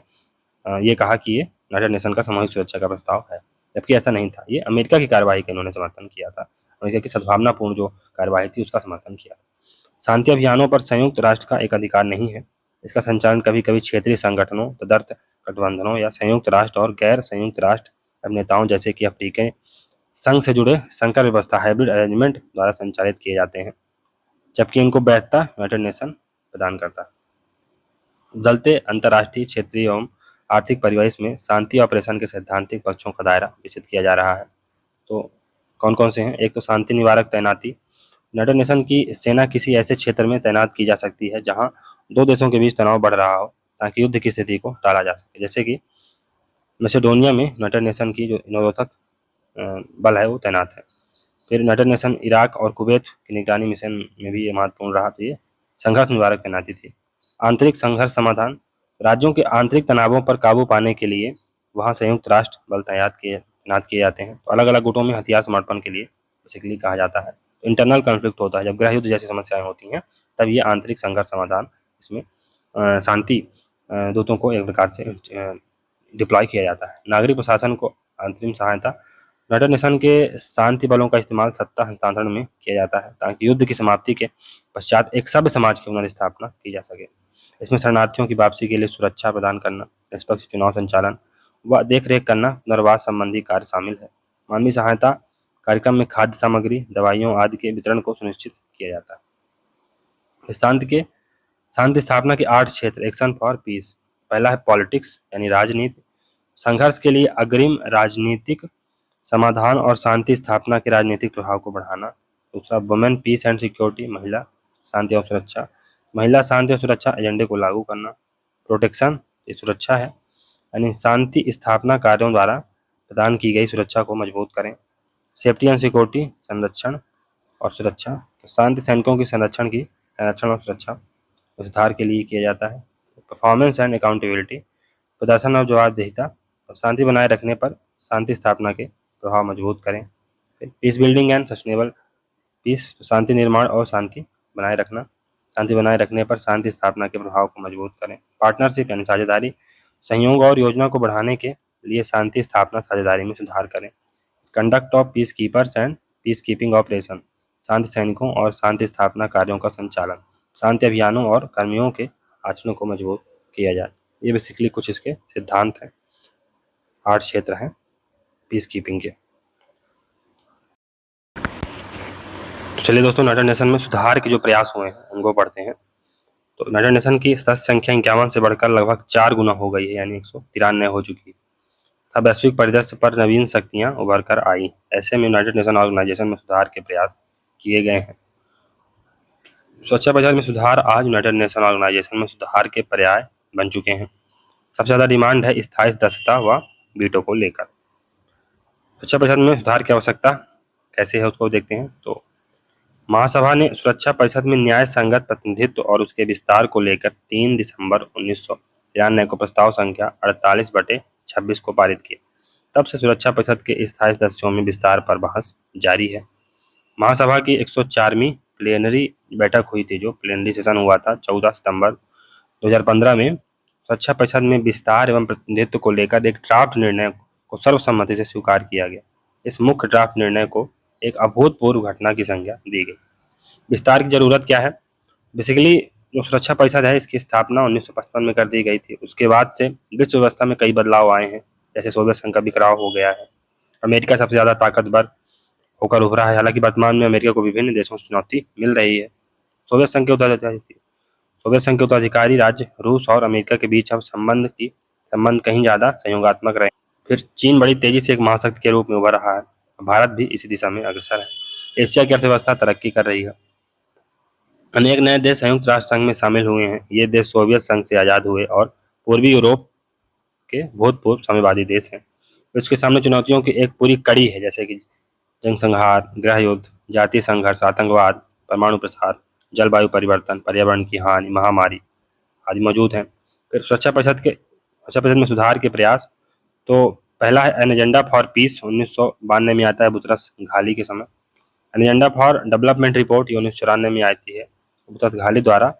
ये कहा कि ये यूनाइटेड नेशन का सामूहिक सुरक्षा का प्रस्ताव है, जबकि ऐसा नहीं था। ये अमेरिका की कार्रवाई का इन्होंने समर्थन किया था, अमेरिका की सद्भावनापूर्ण जो कार्रवाई थी उसका समर्थन किया था। शांति अभियानों पर संयुक्त राष्ट्र का एक अधिकार नहीं है। इसका संचालन कभी कभी क्षेत्रीय संगठनों, तदर्थ गठबंधनों या संयुक्त राष्ट्र और गैर संयुक्त राष्ट्र अभिनेताओं जैसे कि अफ्रीकी संघ से जुड़े संकर व्यवस्था हाइब्रिड अरेंजमेंट द्वारा संचालित किए जाते हैं, जबकि इनको वैधता यूनाइटेड नेशन प्रदान करता है। बदलते अंतर्राष्ट्रीय, क्षेत्रीय एवं आर्थिक परिवेश में शांति ऑपरेशन के सैद्धांतिक पक्षों का दायरा विकसित किया जा रहा है। तो कौन कौन से हैं? एक तो शांति निवारक तैनाती। यूनाइटेड नेशन की सेना किसी ऐसे क्षेत्र में तैनात की जा सकती है जहां 2 देशों के बीच तनाव बढ़ रहा हो, ताकि युद्ध की स्थिति को टाला जा सके। जैसे कि मैसेडोनिया में यूनाइटेड नेशन की जो निरोधक बल है वो तैनात है। फिर यूनाइटेड नेशन इराक और कुवैत की निगरानी मिशन में भी ये महत्वपूर्ण रहा। तो ये संघर्ष निवारक तैनाती थी। आंतरिक संघर्ष समाधान। राज्यों के आंतरिक तनावों पर काबू पाने के लिए वहाँ संयुक्त राष्ट्र बल तैनात किए जाते हैं। तो अलग अलग गुटों में हथियार समर्पण के लिए बेसिकली कहा जाता है। इंटरनल कॉन्फ्लिक्ट होता है, जब गृह युद्ध जैसी समस्याएं होती हैं तब ये आंतरिक संघर्ष समाधान, इसमें शांति दूतों को एक प्रकार से डिप्लॉय किया जाता है। नागरिक प्रशासन को अंतरिम सहायता। यूनाइटेड नेशन के शांति बलों का इस्तेमाल सत्ता हस्तांतरण में किया जाता है, ताकि युद्ध की समाप्ति के पश्चात एक सभ्य समाज की पुनर्स्थापना की जा सके। इसमें शरणार्थियों की वापसी के लिए सुरक्षा प्रदान करना, निष्पक्ष चुनाव संचालन व देखरेख करना, पुनर्वास संबंधी कार्य शामिल है। मानवीय सहायता कार्यक्रम में खाद्य सामग्री, दवाइयों आदि के वितरण को सुनिश्चित किया जाता है। शांति के शांति स्थापना के 8 क्षेत्र, एक्शन फॉर पीस। पहला है पॉलिटिक्स यानी राजनीति, संघर्ष के लिए अग्रिम राजनीतिक समाधान और शांति स्थापना के राजनीतिक प्रभाव को बढ़ाना। दूसरा वुमेन पीस एंड सिक्योरिटी, महिला शांति और सुरक्षा, महिला शांति और सुरक्षा एजेंडे को लागू करना। प्रोटेक्शन, ये सुरक्षा है, यानी शांति स्थापना कार्यों द्वारा प्रदान की गई सुरक्षा को मजबूत करें। सेफ्टी एंड सिक्योरिटी, संरक्षण और सुरक्षा, तो शांति सैनिकों की संरक्षण और सुरक्षा और सुधार के लिए किया जाता है। परफॉर्मेंस एंड अकाउंटेबिलिटी, प्रदर्शन और जवाबदेहिता, और शांति बनाए रखने पर शांति स्थापना के प्रभाव मजबूत करें। फिर peace building and sustainable peace, तो शांति निर्माण और शांति बनाए रखने पर शांति स्थापना के प्रभाव को मजबूत करें। पार्टनरशिप यानी साझेदारी, सहयोग और योजना को बढ़ाने के लिए शांति स्थापना साझेदारी में सुधार करें। Conduct of peacekeepers and peacekeeping operation, शांति सैनिकों और शांति स्थापना कार्यों का संचालन, शांति अभियानों और कर्मियों के आचरणों को मजबूत किया जाए। ये बेसिकली कुछ इसके सिद्धांत हैं, 8 क्षेत्र हैं पीस कीपिंग के। तो चलिए दोस्तों, यूनाइटेड नेशन में सुधार के जो प्रयास हुए हैं उनको पढ़ते हैं। तो यूनाइटेड नेशन की सदस्य संख्या 51 से बढ़कर लगभग 4 गुना हो गई है, यानी 193 हो चुकी है। तब वैश्विक परिदृश्य पर नवीन शक्तियां उभर कर आई। ऐसे में यूनाइटेड नेशन ऑर्गेनाइजेशन में सुधार के प्रयास किए गए हैं। सुरक्षा परिषद में सुधार आज यूनाइटेड नेशन ऑर्गेनाइजेशन में सुधार के पर्याय बन चुके हैं। सबसे ज़्यादा डिमांड है स्थायी सदस्यता व वीटो को लेकर। सुरक्षा परिषद में सुधार की आवश्यकता कैसे है उसको देखते हैं। तो महासभा ने सुरक्षा परिषद में न्याय संगत प्रतिनिधित्व और उसके विस्तार को लेकर 3 दिसंबर 1993 को प्रस्ताव संख्या 48/26 को पारित किया। तब से सुरक्षा परिषद के स्थायी सदस्यों में विस्तार पर बहस जारी है। महासभा की 104वीं प्लेनरी बैठक हुई थी, जो प्लेनरी सेशन हुआ था 14 सितंबर 2015 में। सुरक्षा परिषद में विस्तार एवं प्रतिनिधित्व को लेकर एक ड्राफ्ट निर्णय को सर्वसम्मति से स्वीकार किया गया। इस मुख्य ड्राफ्ट निर्णय को एक अभूतपूर्व घटना की संज्ञा दी गई। विस्तार की जरूरत क्या है? बेसिकली जो सुरक्षा परिषद है इसकी स्थापना 1955 में कर दी गई थी। उसके बाद से विश्व व्यवस्था में कई बदलाव आए हैं, जैसे सोवियत संघ का बिखराव हो गया है, अमेरिका सबसे ज़्यादा ताकतवर होकर उभरा है। हालांकि वर्तमान में अमेरिका को विभिन्न देशों से चुनौती मिल रही है। सोवियत संघ के उत्तराधिकारी राज्य रूस और अमेरिका के बीच अब संबंध कहीं ज़्यादा संयोगात्मक रहे। फिर चीन बड़ी तेजी से एक महाशक्ति के रूप में उभर रहा है। भारत भी इसी दिशा में अग्रसर है। एशिया की अर्थव्यवस्था तरक्की कर रही है। अनेक नए देश संयुक्त राष्ट्र संघ में शामिल हुए हैं। ये देश सोवियत संघ से आज़ाद हुए और पूर्वी यूरोप के भूतपूर्व साम्यवादी देश हैं। उसके सामने चुनौतियों की एक पूरी कड़ी है, जैसे कि जनसंहार, गृह युद्ध, जातीय संघर्ष, आतंकवाद, परमाणु प्रसार, जलवायु परिवर्तन, पर्यावरण की हानि, महामारी आदि मौजूद हैं। फिर सुरक्षा परिषद में सुधार के प्रयास। तो पहला है एन एजेंडा फॉर पीस, 1992 में आता है बुतरस घाली के समय। An agenda for development report, ये 1994 में आती है बुतरस घाली द्वारा।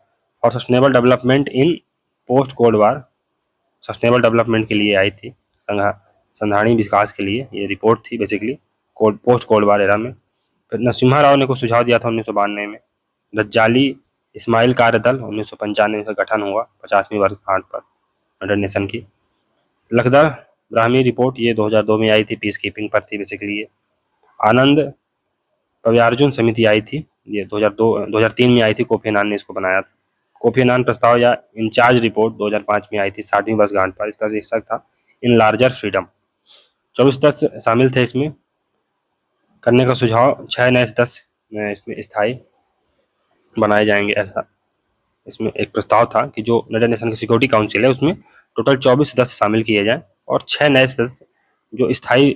और sustainable development in post cold war, sustainable development के लिए आई थी, संधारणीय विकास के लिए ये रिपोर्ट थी basically post cold war era में। फिर नरसिम्हा राव ने कुछ सुझाव दिया था 1992 में। रज्जाली इस्माइल कार्यदल 1995 का गठन हुआ 50वीं वर्षगांठ पर यूनाइटेड नेशन की। लखदर ब्राह्मी रिपोर्ट, ये 2002 में आई थी, पीस कीपिंग पर थी बेसिकली ये। आनंद पव्यार्जुन समिति आई थी, ये 2003 में आई थी, कोफी अन्नान ने इसको बनाया था। कोफी अन्नान प्रस्ताव या इंचार्ज रिपोर्ट 2005 में आई थी 60वीं वर्षगांठ पर। इसका शीर्षक था इन लार्जर फ्रीडम। 24 सदस्य शामिल थे इसमें करने का सुझाव। 6 नए सदस्य इसमें स्थायी बनाए जाएंगे, ऐसा इसमें एक प्रस्ताव था कि जो यूनाइटेड नेशन की सिक्योरिटी काउंसिल है उसमें टोटल 24 सदस्य शामिल किए जाएं और 6 नए सदस्य जो स्थायी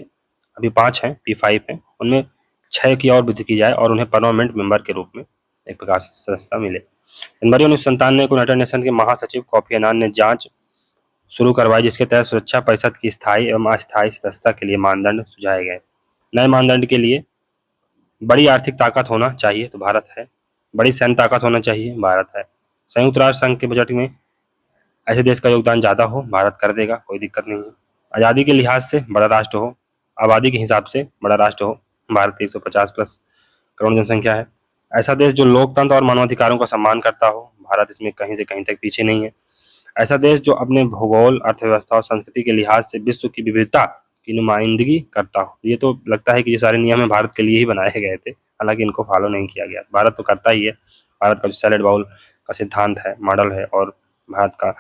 अभी 5 हैं, P5 हैं, उनमें 6 की और वृद्धि की जाए और उन्हें परमानेंट मेंबर के रूप में एक प्रकार से सदस्यता मिले। जनवरी 1997 को यूनाइटेड नेशन के महासचिव कोफी अन्नान ने जांच शुरू करवाई, जिसके तहत सुरक्षा परिषद की स्थायी एवं अस्थायी सदस्यता के लिए मानदंड सुझाए गए। नए मानदंड के लिए बड़ी आर्थिक ताकत होना चाहिए, तो भारत है। बड़ी सैन्य ताकत होना चाहिए, भारत है। संयुक्त राष्ट्र संघ के बजट में ऐसे देश का योगदान ज़्यादा हो, भारत कर देगा, कोई दिक्कत नहीं है। आज़ादी के लिहाज से बड़ा राष्ट्र हो, आबादी के हिसाब से बड़ा राष्ट्र हो, भारत 150+ करोड़ जनसंख्या है। ऐसा देश जो लोकतंत्र और मानवाधिकारों का सम्मान करता हो, भारत इसमें कहीं से कहीं तक पीछे नहीं है। ऐसा देश जो अपने भूगोल, अर्थव्यवस्था और संस्कृति के लिहाज से विश्व की विविधता की नुमाइंदगी करता हो। ये तो लगता है कि ये सारे नियम है भारत के लिए ही बनाए गए थे, हालांकि इनको फॉलो नहीं किया गया। भारत तो करता ही है। भारत का जो सैलेड बाउल का सिद्धांत है, मॉडल है, और भारत का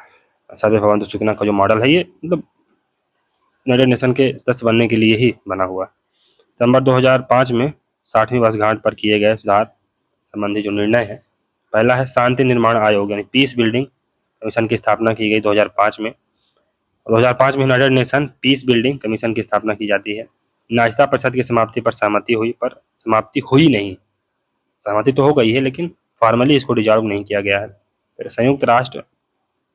सर्वभौमत्व सूचना का जो मॉडल है, ये मतलब यूनाइटेड नेशन के सदस्य बनने के लिए ही बना हुआ है। सितंबर 2005 में 60वीं वर्षगांठ पर किए गए सुधार संबंधी जो निर्णय है, पहला है शांति निर्माण आयोग यानी पीस बिल्डिंग कमीशन की स्थापना की गई 2005 में। 2005 में united nation peace building commission की स्थापना की जाती है। नाश्ता परिषद की समाप्ति पर सहमति हुई, पर समाप्ति हुई नहीं, सहमति तो हो गई है लेकिन फॉर्मली इसको डिजॉल्व नहीं किया गया है। फिर संयुक्त राष्ट्र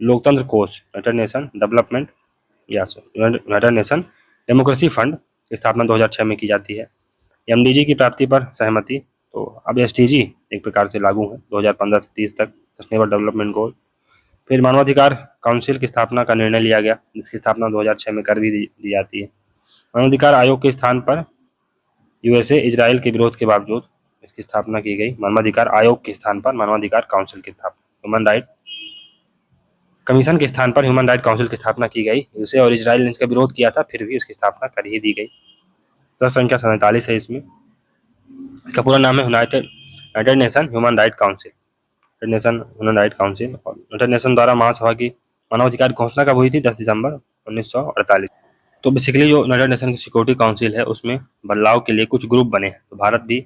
लोकतंत्र कोष यूनाइटेड नेशन डेवलपमेंट या यूनाइटेड नेशन डेमोक्रेसी फंड की स्थापना 2006 में की जाती है। एमडीजी की प्राप्ति पर सहमति, तो अब एसडीजी एक प्रकार से लागू है 2015 से 30 तक, सस्टेनेबल डेवलपमेंट गोल। फिर मानवाधिकार काउंसिल की स्थापना का निर्णय लिया गया, जिसकी स्थापना 2006 में कर भी दी जाती है। मानवाधिकार आयोग के स्थान पर यूएसए इजराइल के विरोध के बावजूद इसकी स्थापना की गई। मानवाधिकार आयोग के स्थान पर मानवाधिकार काउंसिल की स्थापना, ह्यूमन राइट कमीशन के स्थान पर ह्यूमन राइट काउंसिल की स्थापना की गई। यूएसए और इजराइल ने इसका विरोध किया था, फिर भी उसकी स्थापना कर ही दी गई। सदस्य संख्या 47 है इसमें। इसका पूरा नाम है united nation human right council, United nation human right council. और यूनाइटेड नेशन द्वारा महासभा की मानवाधिकार घोषणा कब हुई थी? 10 दिसंबर 1948। तो बेसिकली जो यूनाइटेड नेशन की सिक्योरिटी काउंसिल है, उसमें बदलाव के लिए कुछ ग्रुप बने हैं। तो भारत भी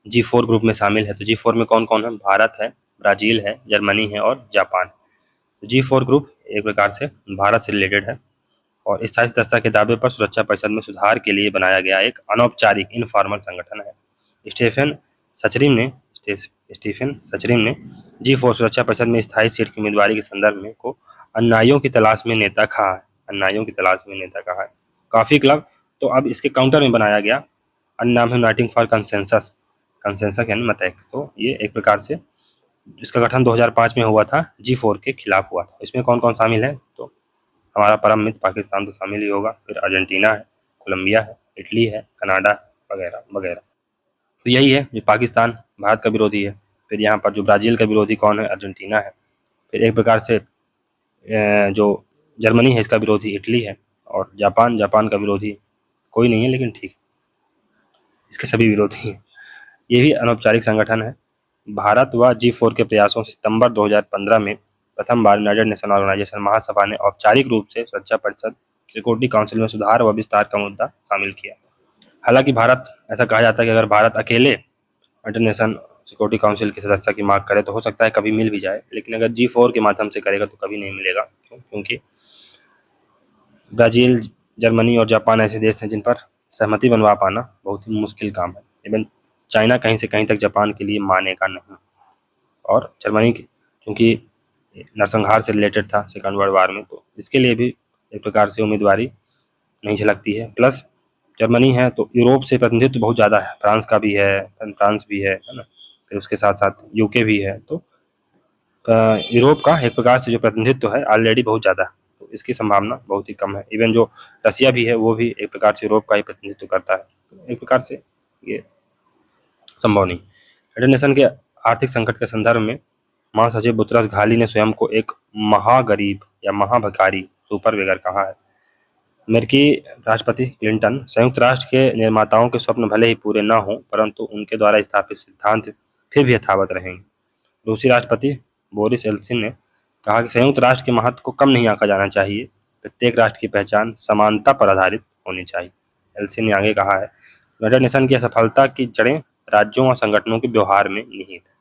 G4 ग्रुप में शामिल है। तो G4 में कौन कौन है? भारत है, ब्राजील है, जर्मनी है और जापान। G4 ग्रुप एक प्रकार से भारत से रिलेटेड है और स्थायी सदस्यता के दावे पर सुरक्षा परिषद में सुधार के लिए बनाया गया एक अनौपचारिक इनफॉर्मल संगठन है। स्टीफन सचरिन ने G4 सुरक्षा परिषद में स्थायी सीट की उम्मीदवारी के संदर्भ में को अन्यायियों की तलाश में नेता कहा है। अन्यायियों की तलाश में नेता कहा है। कॉफी क्लब, तो अब इसके काउंटर में बनाया गया अन्य नाम है यूनाइटिंग फॉर कंसेंसस यानी मतैक। तो ये एक प्रकार से इसका गठन 2005 में हुआ था, G4 के खिलाफ हुआ था। इसमें कौन कौन शामिल है? तो हमारा परम मित्र पाकिस्तान तो शामिल ही होगा, फिर अर्जेंटीना है, कोलंबिया है, इटली है, कनाडा वगैरह वगैरह। तो यही है, जो पाकिस्तान भारत का विरोधी है। फिर यहाँ पर जो ब्राज़ील का विरोधी कौन है? अर्जेंटीना है। फिर एक प्रकार से जो जर्मनी है इसका विरोधी इटली है, और जापान का विरोधी कोई नहीं है, लेकिन ठीक इसके सभी विरोधी हैं। ये भी अनौपचारिक संगठन है। भारत व G4 के प्रयासों से सितंबर 2015 में प्रथम बार यूनाइटेड नेशन ऑर्गेनाइजेशन महासभा ने औपचारिक रूप से सुरक्षा परिषद सिक्योरिटी काउंसिल में सुधार व विस्तार का मुद्दा शामिल किया। हालांकि भारत, ऐसा कहा जाता है कि अगर भारत अकेले यूनाइटेड नेशन सिक्योरिटी काउंसिल की सदस्यता की मांग करे तो हो सकता है कभी मिल भी जाए, लेकिन अगर G4 के माध्यम से करेगा तो कभी नहीं मिलेगा। क्योंकि ब्राज़ील, जर्मनी और जापान ऐसे देश हैं जिन पर सहमति बनवा पाना बहुत ही मुश्किल काम है। इवन चाइना कहीं से कहीं तक जापान के लिए मानेगा नहीं, और जर्मनी क्योंकि नरसंहार से रिलेटेड था सेकंड वर्ल्ड वार में, तो इसके लिए भी एक प्रकार से उम्मीदवारी नहीं झलकती है। प्लस जर्मनी है तो यूरोप से प्रतिनिधित्व बहुत ज़्यादा है, फ्रांस का भी है, फ्रांस भी है ना, फिर उसके साथ साथ यूके भी है। तो यूरोप का एक प्रकार से जो प्रतिनिधित्व है ऑलरेडी बहुत ज़्यादा है, तो इसकी संभावना बहुत ही कम है। इवन जो रसिया भी है वो भी एक प्रकार से यूरोप का ही प्रतिनिधित्व करता है, तो एक प्रकार से ये संभव नहीं। यूनाइटेड नेशन के आर्थिक संकट के संदर्भ में महासचिव बुतरस घाली ने स्वयं को एक महागरीब या महाभिखारी सुपर बेगर कहा है। अमेरिकी राष्ट्रपति क्लिंटन, संयुक्त राष्ट्र के निर्माताओं के स्वप्न भले ही पूरे न हों, परंतु उनके द्वारा स्थापित सिद्धांत फिर भी यथावत रहेंगे। रूसी राष्ट्रपति बोरिस एल्सिन ने कहा कि संयुक्त राष्ट्र के महत्व को कम नहीं आंका जाना चाहिए, प्रत्येक राष्ट्र की पहचान समानता पर आधारित होनी चाहिए। एल्सिन ने आगे कहा है, यूनाइटेड नेशन की असफलता की जड़ें राज्यों और संगठनों के व्यवहार में निहित है।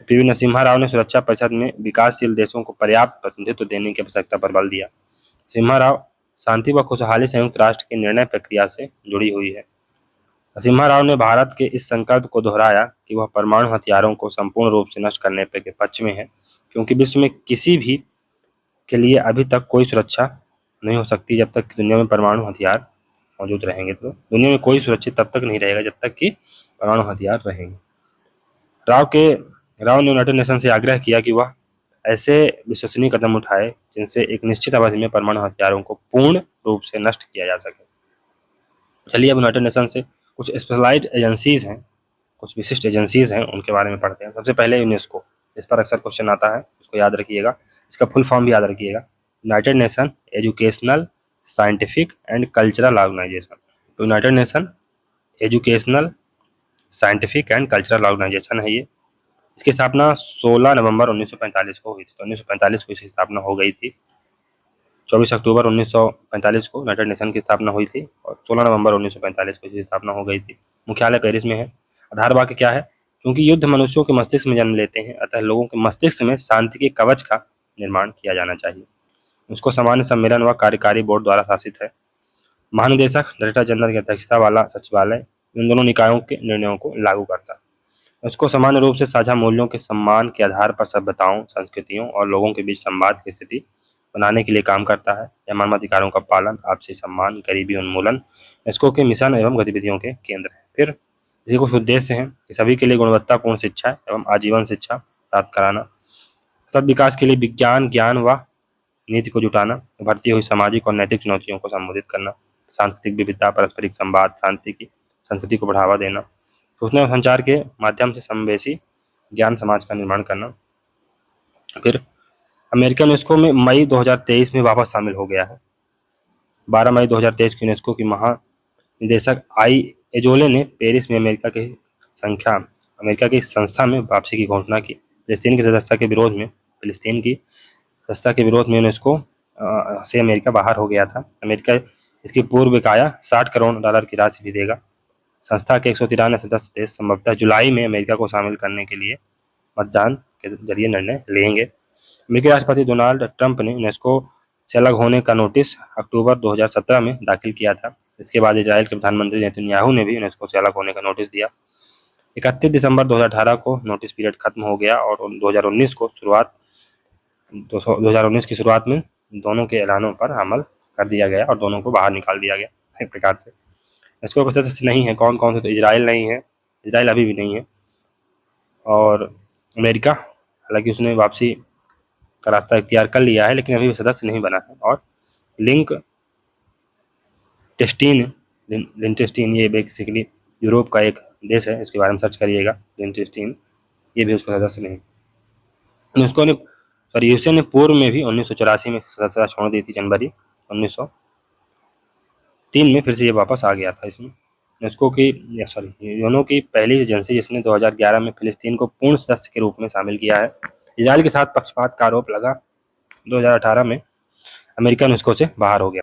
पीवी नरसिम्हा राव ने सुरक्षा परिषद में विकासशील देशों को पर्याप्त प्रतिनिधित्व देने की आवश्यकता पर बल दिया। नरसिम्हा राव शांति व खुशहाली संयुक्त राष्ट्र की निर्णय प्रक्रिया से जुड़ी हुई है। नरसिम्हा राव ने भारत के इस संकल्प को दोहराया कि वह परमाणु हथियारों को संपूर्ण रूप से नष्ट करने के पक्ष में है, क्योंकि विश्व में किसी भी के लिए अभी तक कोई सुरक्षा नहीं हो सकती जब तक दुनिया में परमाणु हथियार मौजूद रहेंगे। तो दुनिया में कोई सुरक्षित तब तक नहीं रहेगा जब तक कि परमाणु हथियार रहेंगे। राव ने यूनाइटेड नेशन से आग्रह किया कि वह ऐसे विश्वसनीय कदम उठाए जिनसे एक निश्चित अवधि में परमाणु हथियारों को पूर्ण रूप से नष्ट किया जा सके। चलिए अब यूनाइटेड नेशन से कुछ स्पेशलाइज्ड एजेंसीज हैं, कुछ विशिष्ट एजेंसीज हैं, उनके बारे में पढ़ते हैं। सबसे पहले यूनेस्को, इस पर अक्सर क्वेश्चन आता है, उसको याद रखिएगा। इसका फुल फॉर्म भी याद रखिएगा, united nation educational, scientific and cultural organisation. तो united nation educational, scientific and cultural organisation है ये। इसकी स्थापना 16 नवंबर 1945 को हुई थी। तो 1945 को इसकी स्थापना हो गई थी। 24 अक्टूबर 1945 को यूनाइटेड नेशन की स्थापना हुई थी और 16 नवंबर 1945 को इसकी स्थापना हो गई थी। मुख्यालय पेरिस में है। आधार वाक्य क्या है? क्योंकि युद्ध मनुष्यों के मस्तिष्क में जन्म लेते हैं, अतः लोगों के मस्तिष्क में शांति के कवच का निर्माण किया जाना चाहिए। उसको सामान्य सम्मेलन व कार्यकारी बोर्ड द्वारा शासित है। महानिदेशक डायरेक्टर जनरल की अध्यक्षता वाला सचिवालय इन दोनों निकायों के निर्णयों को लागू करता है। उसको सामान्य रूप से साझा मूल्यों के सम्मान के आधार पर सभ्यताओं, संस्कृतियों और लोगों के बीच संवाद की स्थिति बनाने के लिए काम करता है। यह मानवाधिकारों का पालन, आपसी सम्मान, गरीबी उन्मूलन इसको के मिशन एवं गतिविधियों के केंद्र है। फिर ये कुछ उद्देश्य हैं कि सभी के लिए गुणवत्तापूर्ण शिक्षा एवं आजीवन शिक्षा प्राप्त कराना, सतत विकास के लिए विज्ञान, ज्ञान व नीति को जुटाना, बढ़ती हुई सामाजिक और नैतिक चुनौतियों को संबोधित करना, सांस्कृतिक विविधता, पारस्परिक संवाद, शांति की संस्कृति को बढ़ावा देना, सूचना और संचार के माध्यम से समावेशी ज्ञान समाज का निर्माण करना। फिर अमेरिकन यूनेस्को में मई 2023 में वापस शामिल हो गया है। 12 मई 2023 को यूनेस्को की महानिदेशक आई एजोले ने पेरिस में अमेरिका की संस्था में वापसी की घोषणा की। फिलिस्तीन की सदस्यता के विरोध में यूनेस्को से अमेरिका बाहर हो गया था। अमेरिका इसकी पूर्व बकाया $60 करोड़ की राशि भी देगा। संस्था के 193 सदस्य देश संभवतः जुलाई में अमेरिका को शामिल करने के लिए मतदान के जरिए निर्णय लेंगे। अमेरिकी राष्ट्रपति डोनाल्ड ट्रंप ने यूनेस्को से अलग होने का नोटिस अक्टूबर 2017 में दाखिल किया था। इसके बाद इजराइल के प्रधानमंत्री नेतन्याहू ने भी यूनेस्को से अलग होने का नोटिस दिया। 31 दिसंबर 2018 को नोटिस पीरियड खत्म हो गया और 2019 की शुरुआत में दोनों के ऐलानों पर अमल कर दिया गया और दोनों को बाहर निकाल दिया गया। एक प्रकार से इसको कुछ सदस्य नहीं है। कौन कौन से? तो इजराइल नहीं है, इजराइल अभी भी नहीं है, और अमेरिका हालांकि उसने वापसी का रास्ता इख्तियार कर लिया है लेकिन अभी भी सदस्य नहीं बना है, और लिंटेस्टीन ये बेसिकली यूरोप का एक देश है, इसके बारे में सर्च करिएगा। लिंटेस्टीन ये भी उसका सदस्य नहीं। यूएसए ने पूर्व में भी 1984 में सदस्यता छोड़ दी थी। जनवरी 1903 में फिर से ये वापस आ गया था। इसमें यूएनओ की पहली एजेंसी जिसने 2011 में फिलिस्तीन को पूर्ण सदस्य के रूप में शामिल किया है। इजराइल के साथ पक्षपात का आरोप लगा 2018 में, अमेरिका यूनेस्को से बाहर हो गया।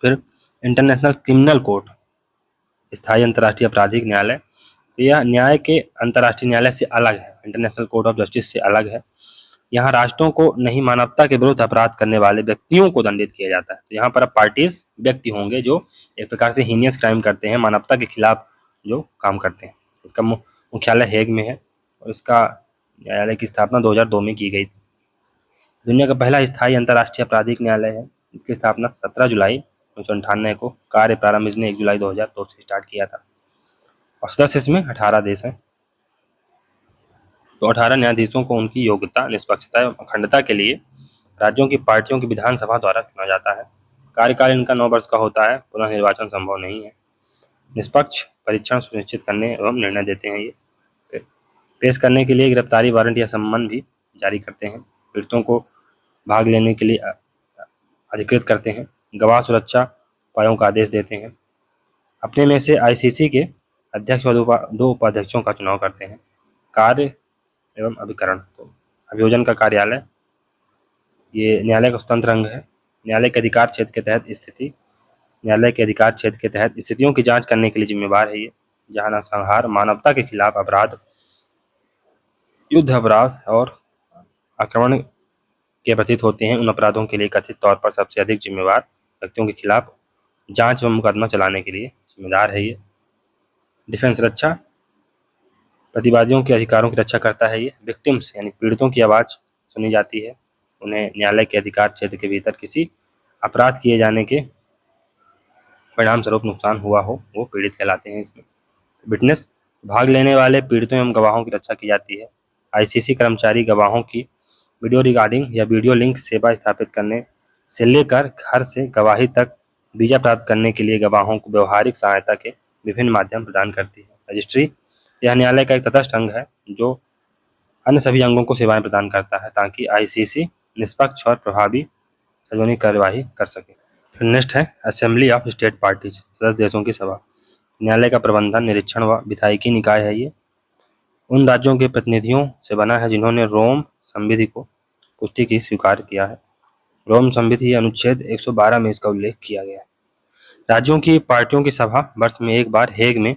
फिर इंटरनेशनल क्रिमिनल कोर्ट, स्थायी अंतर्राष्ट्रीय आपराधिक न्यायालय, यह न्याय के अंतर्राष्ट्रीय न्यायालय से अलग है, इंटरनेशनल कोर्ट ऑफ जस्टिस से अलग है। यहाँ राष्ट्रों को नहीं, मानवता के विरुद्ध अपराध करने वाले व्यक्तियों को दंडित किया जाता है। तो यहाँ पर अब पार्टीज व्यक्ति होंगे जो एक प्रकार से हीनियस क्राइम करते हैं, मानवता के खिलाफ जो काम करते हैं। इसका मुख्यालय हेग में है और इसका न्यायालय की स्थापना 2002 में की गई थी। दुनिया का पहला स्थायी अंतर्राष्ट्रीय आपराधिक न्यायालय है। इसकी स्थापना 17 जुलाई 1998 को कार्य प्रारंभ इसने 1 जुलाई 2002 से स्टार्ट किया था और सदस्य इसमें 18 देश हैं। तो 18 न्यायाधीशों को उनकी योग्यता, निष्पक्षता एवं अखंडता के लिए राज्यों की पार्टियों की विधानसभा द्वारा चुना जाता है। कार्यकाल इनका 9 वर्ष का होता है। पुनः निर्वाचन संभव नहीं है। निष्पक्ष परीक्षण सुनिश्चित करने एवं निर्णय देते हैं। ये पेश करने के लिए गिरफ्तारी वारंट या सम्मन भी जारी करते हैं। पीड़ितों को भाग लेने के लिए अधिकृत करते हैं। गवाह सुरक्षा उपायों का आदेश देते हैं। अपने में से आईसीसी के अध्यक्ष और 2 उपाध्यक्षों का चुनाव करते हैं। कार्य एवं अभिकरण, तो अभियोजन का कार्यालय, ये न्यायालय का स्वतंत्र अंग है। न्यायालय के अधिकार क्षेत्र के तहत स्थितियों की जांच करने के लिए जिम्मेवार है। ये जहां नरसंहार, मानवता के खिलाफ अपराध, युद्ध अपराध और आक्रमण के प्रतीत होते हैं, उन अपराधों के लिए कथित तौर पर सबसे अधिक जिम्मेवार व्यक्तियों के खिलाफ जांच एवं मुकदमा चलाने के लिए जिम्मेदार है। ये डिफेंस, रक्षा, प्रतिवादियों के अधिकारों की रक्षा करता है। ये विक्टिम्स यानी पीड़ितों की आवाज़ सुनी जाती है। उन्हें न्यायालय के अधिकार क्षेत्र के भीतर किसी अपराध किए जाने के परिणाम स्वरूप नुकसान हुआ हो वो पीड़ित कहलाते हैं। इसमें विटनेस, भाग लेने वाले पीड़ितों एवं गवाहों की रक्षा की जाती है। आईसीसी कर्मचारी गवाहों की वीडियो रिकॉर्डिंग या वीडियो लिंक सेवा स्थापित करने से लेकर घर से गवाही तक वीजा प्राप्त करने के लिए गवाहों को व्यवहारिक सहायता के विभिन्न माध्यम प्रदान करती है। रजिस्ट्री, यह न्यायालय का एक तटस्थ अंग है जो अन्य सभी अंगों को सेवाएं प्रदान करता है ताकि आईसीसी निष्पक्ष और प्रभावी सार्वजनिक कार्यवाही कर सके। फिर नेक्स्ट है असेंबली ऑफ स्टेट पार्टीज, सदस्य देशों की सभा। न्यायालय का प्रबंधन, निरीक्षण व विधायिकी निकाय है। ये उन राज्यों के प्रतिनिधियों से बना है जिन्होंने रोम संविधि को पुष्टि की स्वीकार किया है। रोम संविधि अनुच्छेद 112 में इसका उल्लेख किया गया है। राज्यों की पार्टियों की सभा वर्ष में एक बार हेग में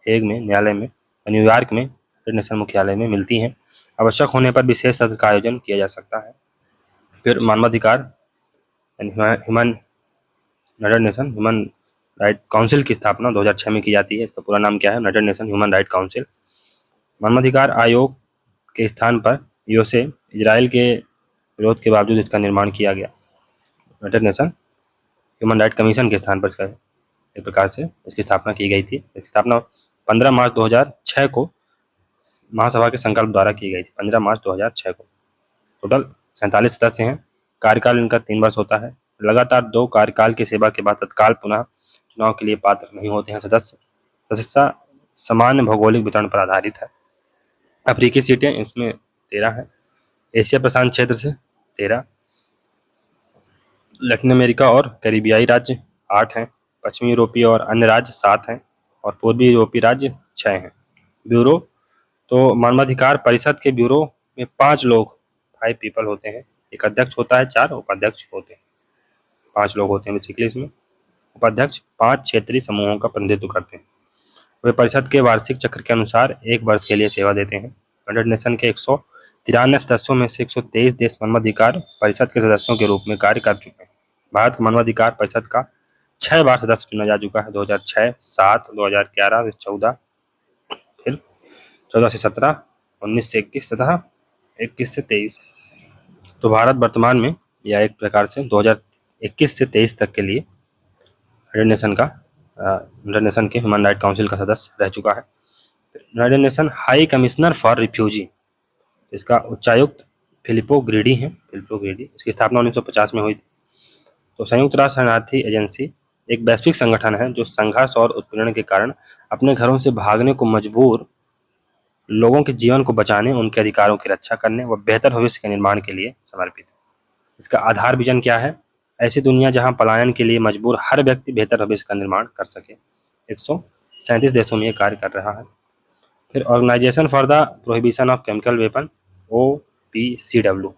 न्यायालय में, न्यूयॉर्क में यूनाइटेड नेशन मुख्यालय में मिलती हैं। आवश्यक होने पर विशेष सत्र का आयोजन किया जा सकता है। फिर मानवाधिकार human United nation human right council की स्थापना 2006 में की जाती है। इसका पूरा नाम क्या है? United nation human right council. मानवाधिकार आयोग के स्थान पर यूएसए इजराइल के विरोध के बावजूद इसका निर्माण किया गया। United nation human right commission के स्थान पर इसका एक प्रकार से इसकी स्थापना की गई थी। इसकी स्थापना 15 मार्च 2006 को महासभा के संकल्प द्वारा की गई थी। 15 मार्च 2006 को। टोटल 47 सदस्य हैं। कार्यकाल इनका 3 वर्ष होता है। लगातार 2 कार्यकाल की सेवा के बाद तत्काल पुनः चुनाव के लिए पात्र नहीं होते हैं सदस्य। सदस्यता सामान्य भौगोलिक वितरण पर आधारित है। अफ्रीकी सीटें इसमें 13 है। एशिया प्रशांत क्षेत्र से 13, लैटिन अमेरिका और कैरिबियाई राज्य 8 हैं। पश्चिमी यूरोपीय और अन्य राज्य 7 हैं और पूर्वी यूरोपीय राज्य 6 हैं। ब्यूरो तो मानवाधिकार परिषद के ब्यूरो में 5 लोग 5 पीपल होते हैं। एक अध्यक्ष होता है, 4 उपाध्यक्ष होते हैं। 5 लोग होते हैं बेसिकली इसमें। उपाध्यक्ष 5 क्षेत्रीय समूहों का प्रतिनिधित्व करते हैं। वे परिषद के वार्षिक चक्र के अनुसार 1 वर्ष के लिए सेवा देते हैं। यूनाइटेड नेशन के 193 सदस्यों में से 123 देश मानवाधिकार परिषद के सदस्यों के रूप में कार्य कर चुके हैं। भारत मानवाधिकार परिषद का 6 बार सदस्य चुना जा चुका है। 2006, 7, 2011 से 14, फिर 14 से 17, 19 से 21 तथा 21 से 23। तो भारत वर्तमान में या एक प्रकार से 2021 से 23 तक के लिए यूनाइटेड नेशन के ह्यूमन राइट काउंसिल का सदस्य रह चुका है। United nation high commissioner for refugee, इसका उच्चायुक्त फिलिपो ग्रेडी है। इसकी स्थापना 1950 में हुई थी। तो संयुक्त राष्ट्र शरणार्थी एजेंसी एक वैश्विक संगठन है जो संघर्ष और उत्पीड़न के कारण अपने घरों से भागने को मजबूर लोगों के जीवन को बचाने, उनके अधिकारों की रक्षा करने व बेहतर भविष्य के निर्माण के लिए समर्पित है। इसका आधार विजन क्या है? ऐसी दुनिया जहां पलायन के लिए मजबूर हर व्यक्ति बेहतर भविष्य का निर्माण कर सके। 137 देशों में ये कार्य कर रहा है। फिर organisation for the prohibition of chemical weapon, OPCW,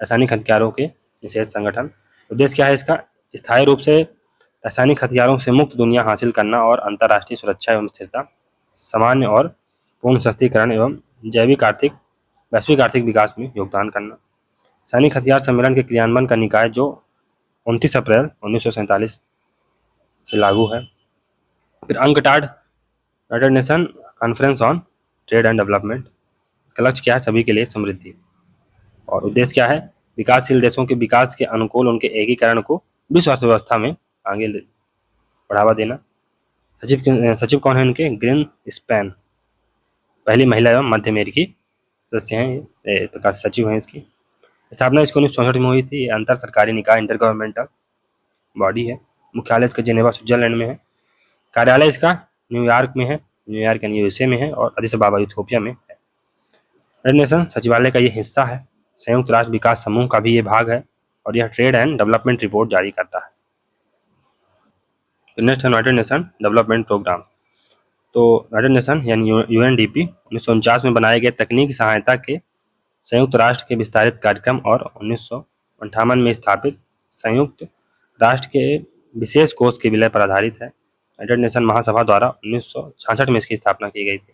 रासायनिक हथियारों के निषेध संगठन। उद्देश्य क्या है इसका? स्थायी रूप से रासायनिक हथियारों से मुक्त दुनिया हासिल करना और अंतर्राष्ट्रीय सुरक्षा एवं स्थिरता, सामान्य और पूर्ण सशक्तिकरण एवं वैश्विक आर्थिक विकास में योगदान करना। सैनिक हथियार सम्मेलन के क्रियान्वयन का निकाय जो 29 अप्रैल 1947 से लागू है। फिर UNCTAD United nation conference on trade and development, इसका लक्ष्य क्या है? सभी के लिए समृद्धि। और उद्देश्य क्या है? विकासशील देशों के विकास के अनुकूल उनके एकीकरण को विश्व अर्थव्यवस्था में आगे बढ़ावा देना। सचिव कौन है इनके? ग्रीन स्पैन, पहली महिला एवं मध्य अमेरिकी सदस्य हैं। ये प्रकार सचिव हैं। इसकी स्थापना 1964 में हुई थी। ये अंतर सरकारी निकाय इंटर गवर्नमेंटल बॉडी है। मुख्यालय इसका जेनेवा स्विट्जरलैंड में है। कार्यालय इसका न्यूयॉर्क में है, न्यूयॉर्क यानी यूएसए में है, और अदिस अबाबा इथियोपिया में है। यूनाइटेड नेशन सचिवालय का ये हिस्सा है। संयुक्त राष्ट्र विकास समूह का भी ये भाग है और यह ट्रेड एंड डेवलपमेंट रिपोर्ट जारी करता है। Next united nation development programme. तो यूनाइटेड नेशन यानी UNDP 1949 में बनाए गए तकनीकी सहायता के संयुक्त राष्ट्र के विस्तारित कार्यक्रम और 1958 में स्थापित संयुक्त राष्ट्र के विशेष कोष के विलय पर आधारित है। यूनाइटेड नेशन महासभा द्वारा 1966 में इसकी स्थापना की गई थी।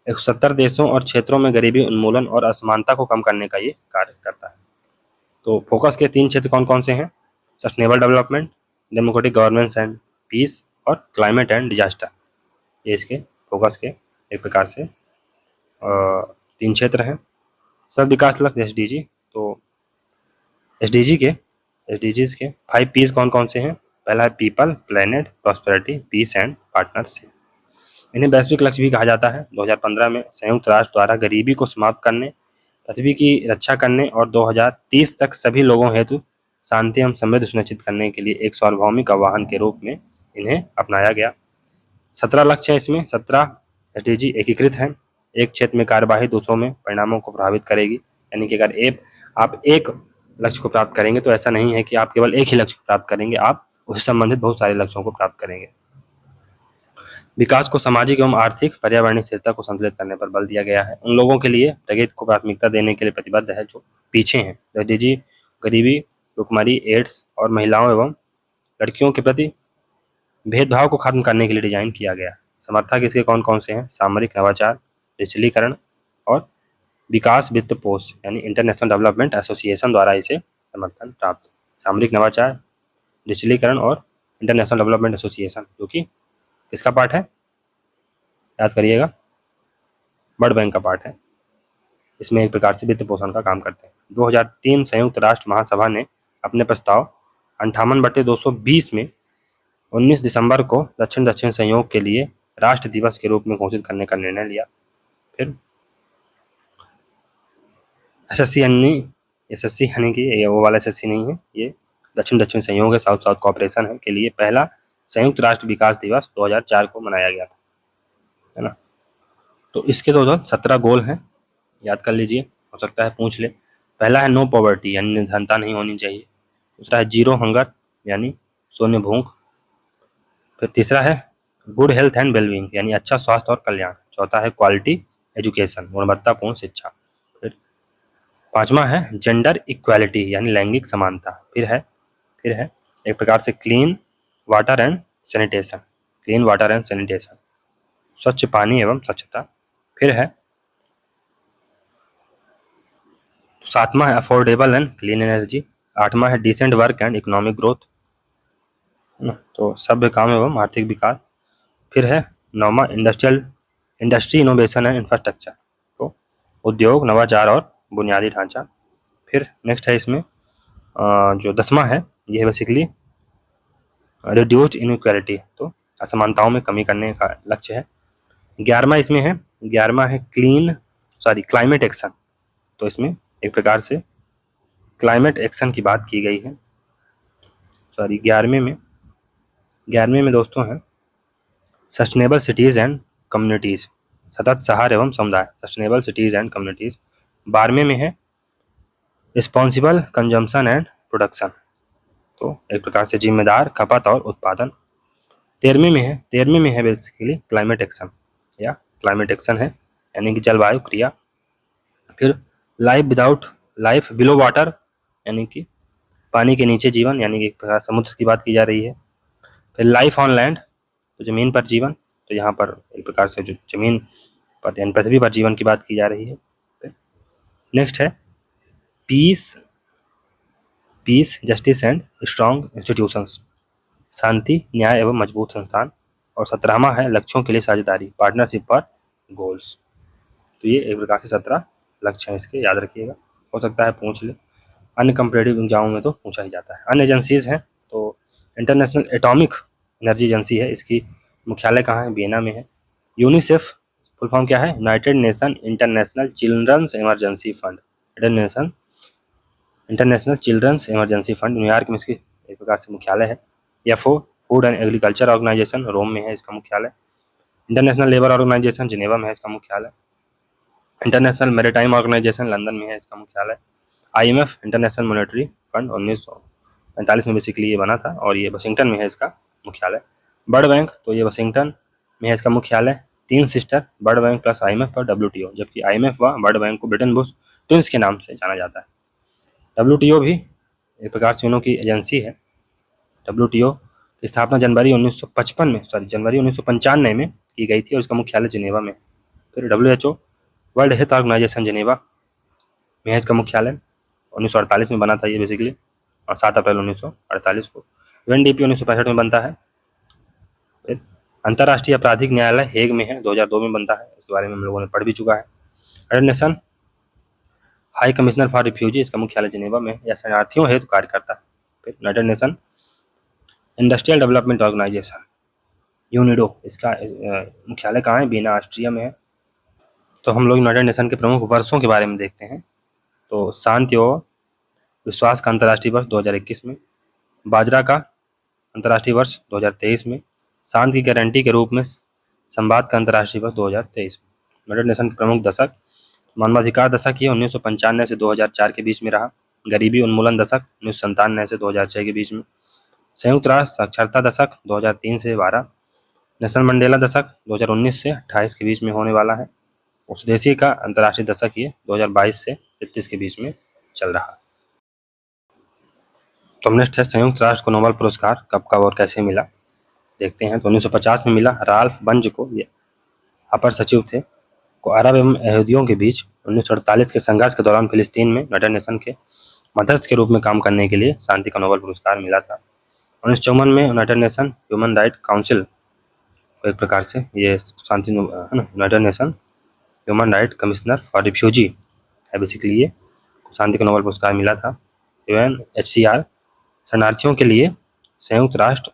170 देशों और क्षेत्रों में गरीबी उन्मूलन और असमानता को कम करने का ये कार्य करता है। तो फोकस के 3 क्षेत्र कौन कौन से हैं? Sustainable development, democratic governance and peace और क्लाइमेट एंड डिजास्टर। ये इसके फोकस के एक प्रकार से 3 क्षेत्र हैं। सब विकास लक्ष्य SDG। तो SDGs के 5 पीस कौन कौन से हैं? पहला है people, planet, prosperity, peace and partnership. इन्हें वैश्विक लक्ष्य भी कहा जाता है। 2015 में संयुक्त राष्ट्र द्वारा गरीबी को समाप्त करने, पृथ्वी की रक्षा करने और 2030 तक सभी लोगों हेतु शांति एवं समृद्धि सुनिश्चित करने के लिए एक सार्वभौमिक आह्वान के रूप में इन्हें अपनाया गया। 17 लक्ष्य हैं इसमें। 17 SDG एकीकृत हैं। एक क्षेत्र में कार्यवाही दूसरों में परिणामों को प्रभावित करेगी। यानी कि अगर आप एक लक्ष्य को प्राप्त करेंगे तो ऐसा नहीं है कि आप केवल एक ही लक्ष्य को प्राप्त करेंगे, आप उससे संबंधित बहुत सारे लक्ष्यों को प्राप्त करेंगे। विकास को सामाजिक एवं आर्थिक पर्यावरणीय स्थिरता को संतुलित करने पर बल दिया गया है। उन लोगों के लिए प्रगति को प्राथमिकता देने के लिए प्रतिबद्ध है जो पीछे हैं। एसडीजी गरीबी, भुखमरी, एड्स और महिलाओं एवं लड़कियों के प्रति भेदभाव को खत्म करने के लिए डिजाइन किया गया। समर्थक इसके कौन कौन से हैं? सामरिक नवाचार, डिजिटलीकरण और विकास वित्त कोष यानी इंटरनेशनल डेवलपमेंट एसोसिएशन द्वारा इसे समर्थन प्राप्त। सामरिक नवाचार, डिजिटलीकरण और इंटरनेशनल डेवलपमेंट एसोसिएशन, जो कि किसका पार्ट है? याद करिएगा, वर्ल्ड बैंक का पार्ट है। इसमें एक प्रकार से वित्त पोषण का काम करते हैं। 2003 संयुक्त राष्ट्र महासभा ने अपने प्रस्ताव 58/220 में 19 दिसंबर को दक्षिण दक्षिण सहयोग के लिए राष्ट्र दिवस के रूप में घोषित करने का निर्णय लिया। फिर एसएससी यानी कि ये वो वाला एसएससी नहीं है, ये दक्षिण दक्षिण सहयोग है, साउथ साउथ कॉपरेशन है, के लिए पहला संयुक्त राष्ट्र विकास दिवस 2004 को मनाया गया था, है ना। तो इसके तो 17 गोल हैं, याद कर लीजिए, हो सकता है पूछ ले। पहला है नो पॉवर्टी यानी निर्धनता नहीं होनी चाहिए। दूसरा है जीरो हंगर यानी शून्य भूख। फिर तीसरा है गुड हेल्थ एंड वेलबींग यानी अच्छा स्वास्थ्य और कल्याण। चौथा है क्वालिटी एजुकेशन, गुणवत्तापूर्ण शिक्षा। फिर पांचवा है जेंडर इक्वालिटी यानी लैंगिक समानता। फिर है एक प्रकार से क्लीन वाटर एंड सैनिटेशन, स्वच्छ पानी एवं स्वच्छता। फिर है सातवां है अफोर्डेबल एंड क्लीन एनर्जी। आठवां है decent work and economic growth, तो सभ्य काम एवं आर्थिक विकास। फिर है नौवां इंडस्ट्री इनोवेशन एंड इंफ्रास्ट्रक्चर, तो उद्योग, नवाचार और बुनियादी ढांचा। फिर नेक्स्ट है इसमें जो 10वां है, ये है बेसिकली रिड्यूस्ड इनइक्वालिटी, तो असमानताओं में कमी करने का लक्ष्य है। 11वां है क्लाइमेट एक्शन, तो इसमें एक प्रकार से क्लाइमेट एक्शन की बात की गई है। 11वें में दोस्तों है सस्टेनेबल सिटीज एंड कम्युनिटीज, सतत शहर एवं समुदाय, सस्टेनेबल सिटीज एंड कम्युनिटीज। 12वें में है रिस्पॉन्सिबल कंजम्पशन एंड प्रोडक्शन, तो एक प्रकार से जिम्मेदार खपत और उत्पादन। 13वें में है बेसिकली क्लाइमेट एक्शन है यानी कि जलवायु क्रिया। फिर लाइफ बिलो वाटर यानी कि पानी के नीचे जीवन, यानी कि एक प्रकार समुद्र की बात की जा रही है। फिर लाइफ ऑन लैंड, तो जमीन पर जीवन, तो यहाँ पर एक प्रकार से जो जमीन पर यानी पृथ्वी पर जीवन की बात की जा रही है। नेक्स्ट है peace, justice and strong institutions, शांति, न्याय एवं मजबूत संस्थान। और 17वां है लक्ष्यों के लिए साझेदारी, पार्टनरशिप फॉर गोल्स। तो ये एक प्रकार से 17 लक्ष्य हैं इसके, याद रखिएगा, हो सकता है पूछ ले। अन्य कंपटीटिव एग्जामों में तो पूछा ही जाता है। अन्य एजेंसीज हैं, तो इंटरनेशनल एटॉमिक एनर्जी एजेंसी है, इसकी मुख्यालय कहाँ है? वियना में है। यूनिसेफ फुल फॉर्म क्या है? United nation international children's emergency fund, international children's emergency fund, New York में इसकी एक प्रकार से मुख्यालय है। FO food and agriculture organisation, Rome में है इसका मुख्यालय। इंटरनेशनल लेबर ऑर्गेनाइजेशन, जिनेवा में है इसका मुख्यालय। इंटरनेशनल मैरीटाइम ऑर्गेनाइजेशन, लंदन में है इसका मुख्यालय। आईएमएफ इंटरनेशनल मॉनेटरी फंड 1945 में बेसिकली ये बना था, और ये वाशिंगटन में है इसका मुख्यालय। वर्ल्ड बैंक, तो ये वाशिंगटन में है इसका मुख्यालय। 3 sister, world bank plus IMF और डब्ल्यूटीओ, जबकि आईएमएफ व वर्ल्ड बैंक को ब्रिटेन वुड्स ट्विंस के नाम से जाना जाता है। डब्ल्यूटीओ भी एक प्रकार से उन्हों की एजेंसी है। डब्ल्यूटीओ की स्थापना जनवरी 1995 में की गई थी, और इसका मुख्यालय जिनेवा में। फिर WHO world health organisation, Geneva में है इसका मुख्यालय। 1948 में बना था ये बेसिकली, और 7 अप्रैल 1948 को। यूएनडीपी 1965 में बनता है। फिर अंतर्राष्ट्रीय आपराधिक न्यायालय हेग में है, 2002 में बनता है, इसके बारे में हम लोगों ने पढ़ भी चुका है। United nation high commissioner for refugee, इसका मुख्यालय जिनेवा में, या शरणार्थियों हेतु कार्य करता है। फिर united nation industrial development organisation, UNIDO, इसका मुख्यालय कहाँ है? वियना, ऑस्ट्रिया में है। तो हम लोग यूनाइटेड नेशन के प्रमुख वर्षों के बारे में देखते हैं। तो शांति और विश्वास का अंतर्राष्ट्रीय वर्ष 2021 में, बाजरा का अंतर्राष्ट्रीय वर्ष 2023 में, शांति की गारंटी के रूप में संवाद का अंतर्राष्ट्रीय वर्ष 2023 में। यूनाइटेड नेशन के प्रमुख दशक, मानवाधिकार दशक ये 1995 से 2004 के बीच में रहा। गरीबी उन्मूलन दशक 1997 से 2006 के बीच में। संयुक्त राष्ट्र साक्षरता दशक 2003 से 12। नेल्सन मंडेला दशक 2019 से 28 के बीच में होने वाला है। उस देशी का अंतर्राष्ट्रीय दशक ये 2022 से 33 के बीच में चल रहा है। तो नेक्स्ट है संयुक्त राष्ट्र को नोबेल पुरस्कार कब कब और कैसे मिला, देखते हैं। तो 1950 में मिला। राल्फ बंज को, ये अपर सचिव थे, को अरब एवं यहूदियों के बीच 1948 के संघर्ष के दौरान फिलिस्तीन में यूनाइटेड नेशन के मध्यस्थ के रूप में काम करने के लिए शांति का नोबेल पुरस्कार मिला था। 1954 में united nation human right council, एक प्रकार से ये शांति united nation human right commissioner for refugee है बेसिकली, ये शांति का नोबेल पुरस्कार मिला था। UNHCR शरणार्थियों के लिए संयुक्त राष्ट्र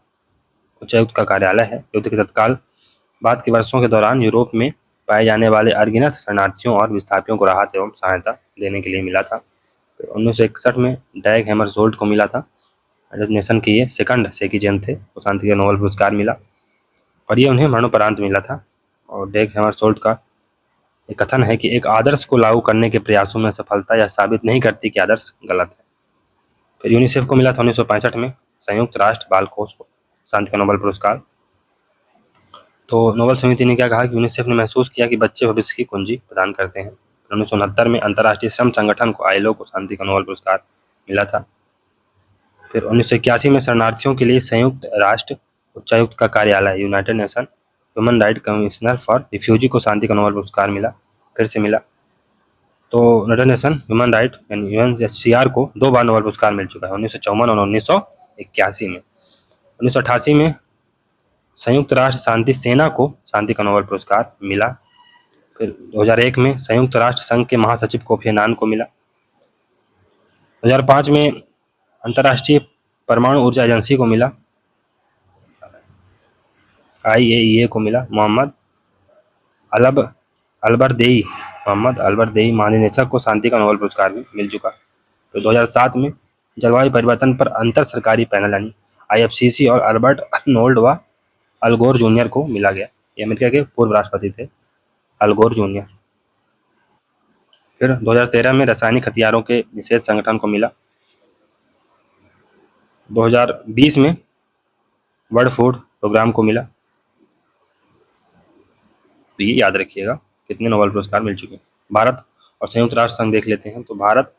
उच्चायुक्त का कार्यालय है। युद्ध के तत्काल बाद के वर्षों के दौरान यूरोप में पाए जाने वाले अनगिनत शरणार्थियों और विस्थापियों को राहत एवं सहायता देने के लिए मिला था। 1961 में डैग हैमरशोल्ड को मिला था। यूनाइटेड नेशन के ये सेकंड सेक्रेटरी थे, को शांति का नोबेल पुरस्कार मिला और ये उन्हें मरणोपरांत मिला था। और डैग हैमरशोल्ड का एक कथन है कि एक आदर्श को लागू करने के प्रयासों में सफलता यह साबित नहीं करती कि आदर्श गलत है। फिर यूनिसेफ को मिला था 1965 में संयुक्त राष्ट्र बाल कोष को शांति का नोबेल पुरस्कार। तो नोबेल समिति ने क्या कहा कि यूनिसेफ ने महसूस किया कि बच्चे भविष्य की कुंजी प्रदान करते हैं। 1969 में अंतर्राष्ट्रीय श्रम संगठन को ILO को शांति का नोबेल पुरस्कार मिला था। फिर 1981 में शरणार्थियों के लिए संयुक्त राष्ट्र उच्चायुक्त का कार्यालय United nation human right commissioner for refugee को शांति का नोबेल पुरस्कार मिला, फिर से मिला। तो यूनाइटेड नेशन ह्यूमन राइट यानी UNHCR को 2 बार नोबेल पुरस्कार मिल चुका है, 1954 और 1981 में। 1988 में संयुक्त राष्ट्र शांति सेना को शांति का नोबेल पुरस्कार मिला। फिर 2001 में संयुक्त राष्ट्र संघ के महासचिव कोफी अन्नान को मिला। 2005 में अंतर्राष्ट्रीय परमाणु ऊर्जा एजेंसी को मिला, IAEA को मिला। मोहम्मद अलबरदेई महानिदेशक को शांति का नोबेल पुरस्कार भी मिल चुका। तो 2007 में जलवायु परिवर्तन पर अंतर सरकारी पैनल यानी IFCC और अल्बर्ट अर्नोल्ड व अल गोर जूनियर को मिला गया। ये अमेरिका के पूर्व राष्ट्रपति थे, अल गोर जूनियर। फिर 2013 में रासायनिक हथियारों के निषेध संगठन को मिला। 2020 में वर्ल्ड फूड प्रोग्राम को मिला। तो ये याद रखिएगा कितने नोबेल पुरस्कार मिल चुके हैं। भारत और संयुक्त राष्ट्र संघ देख लेते हैं। तो भारत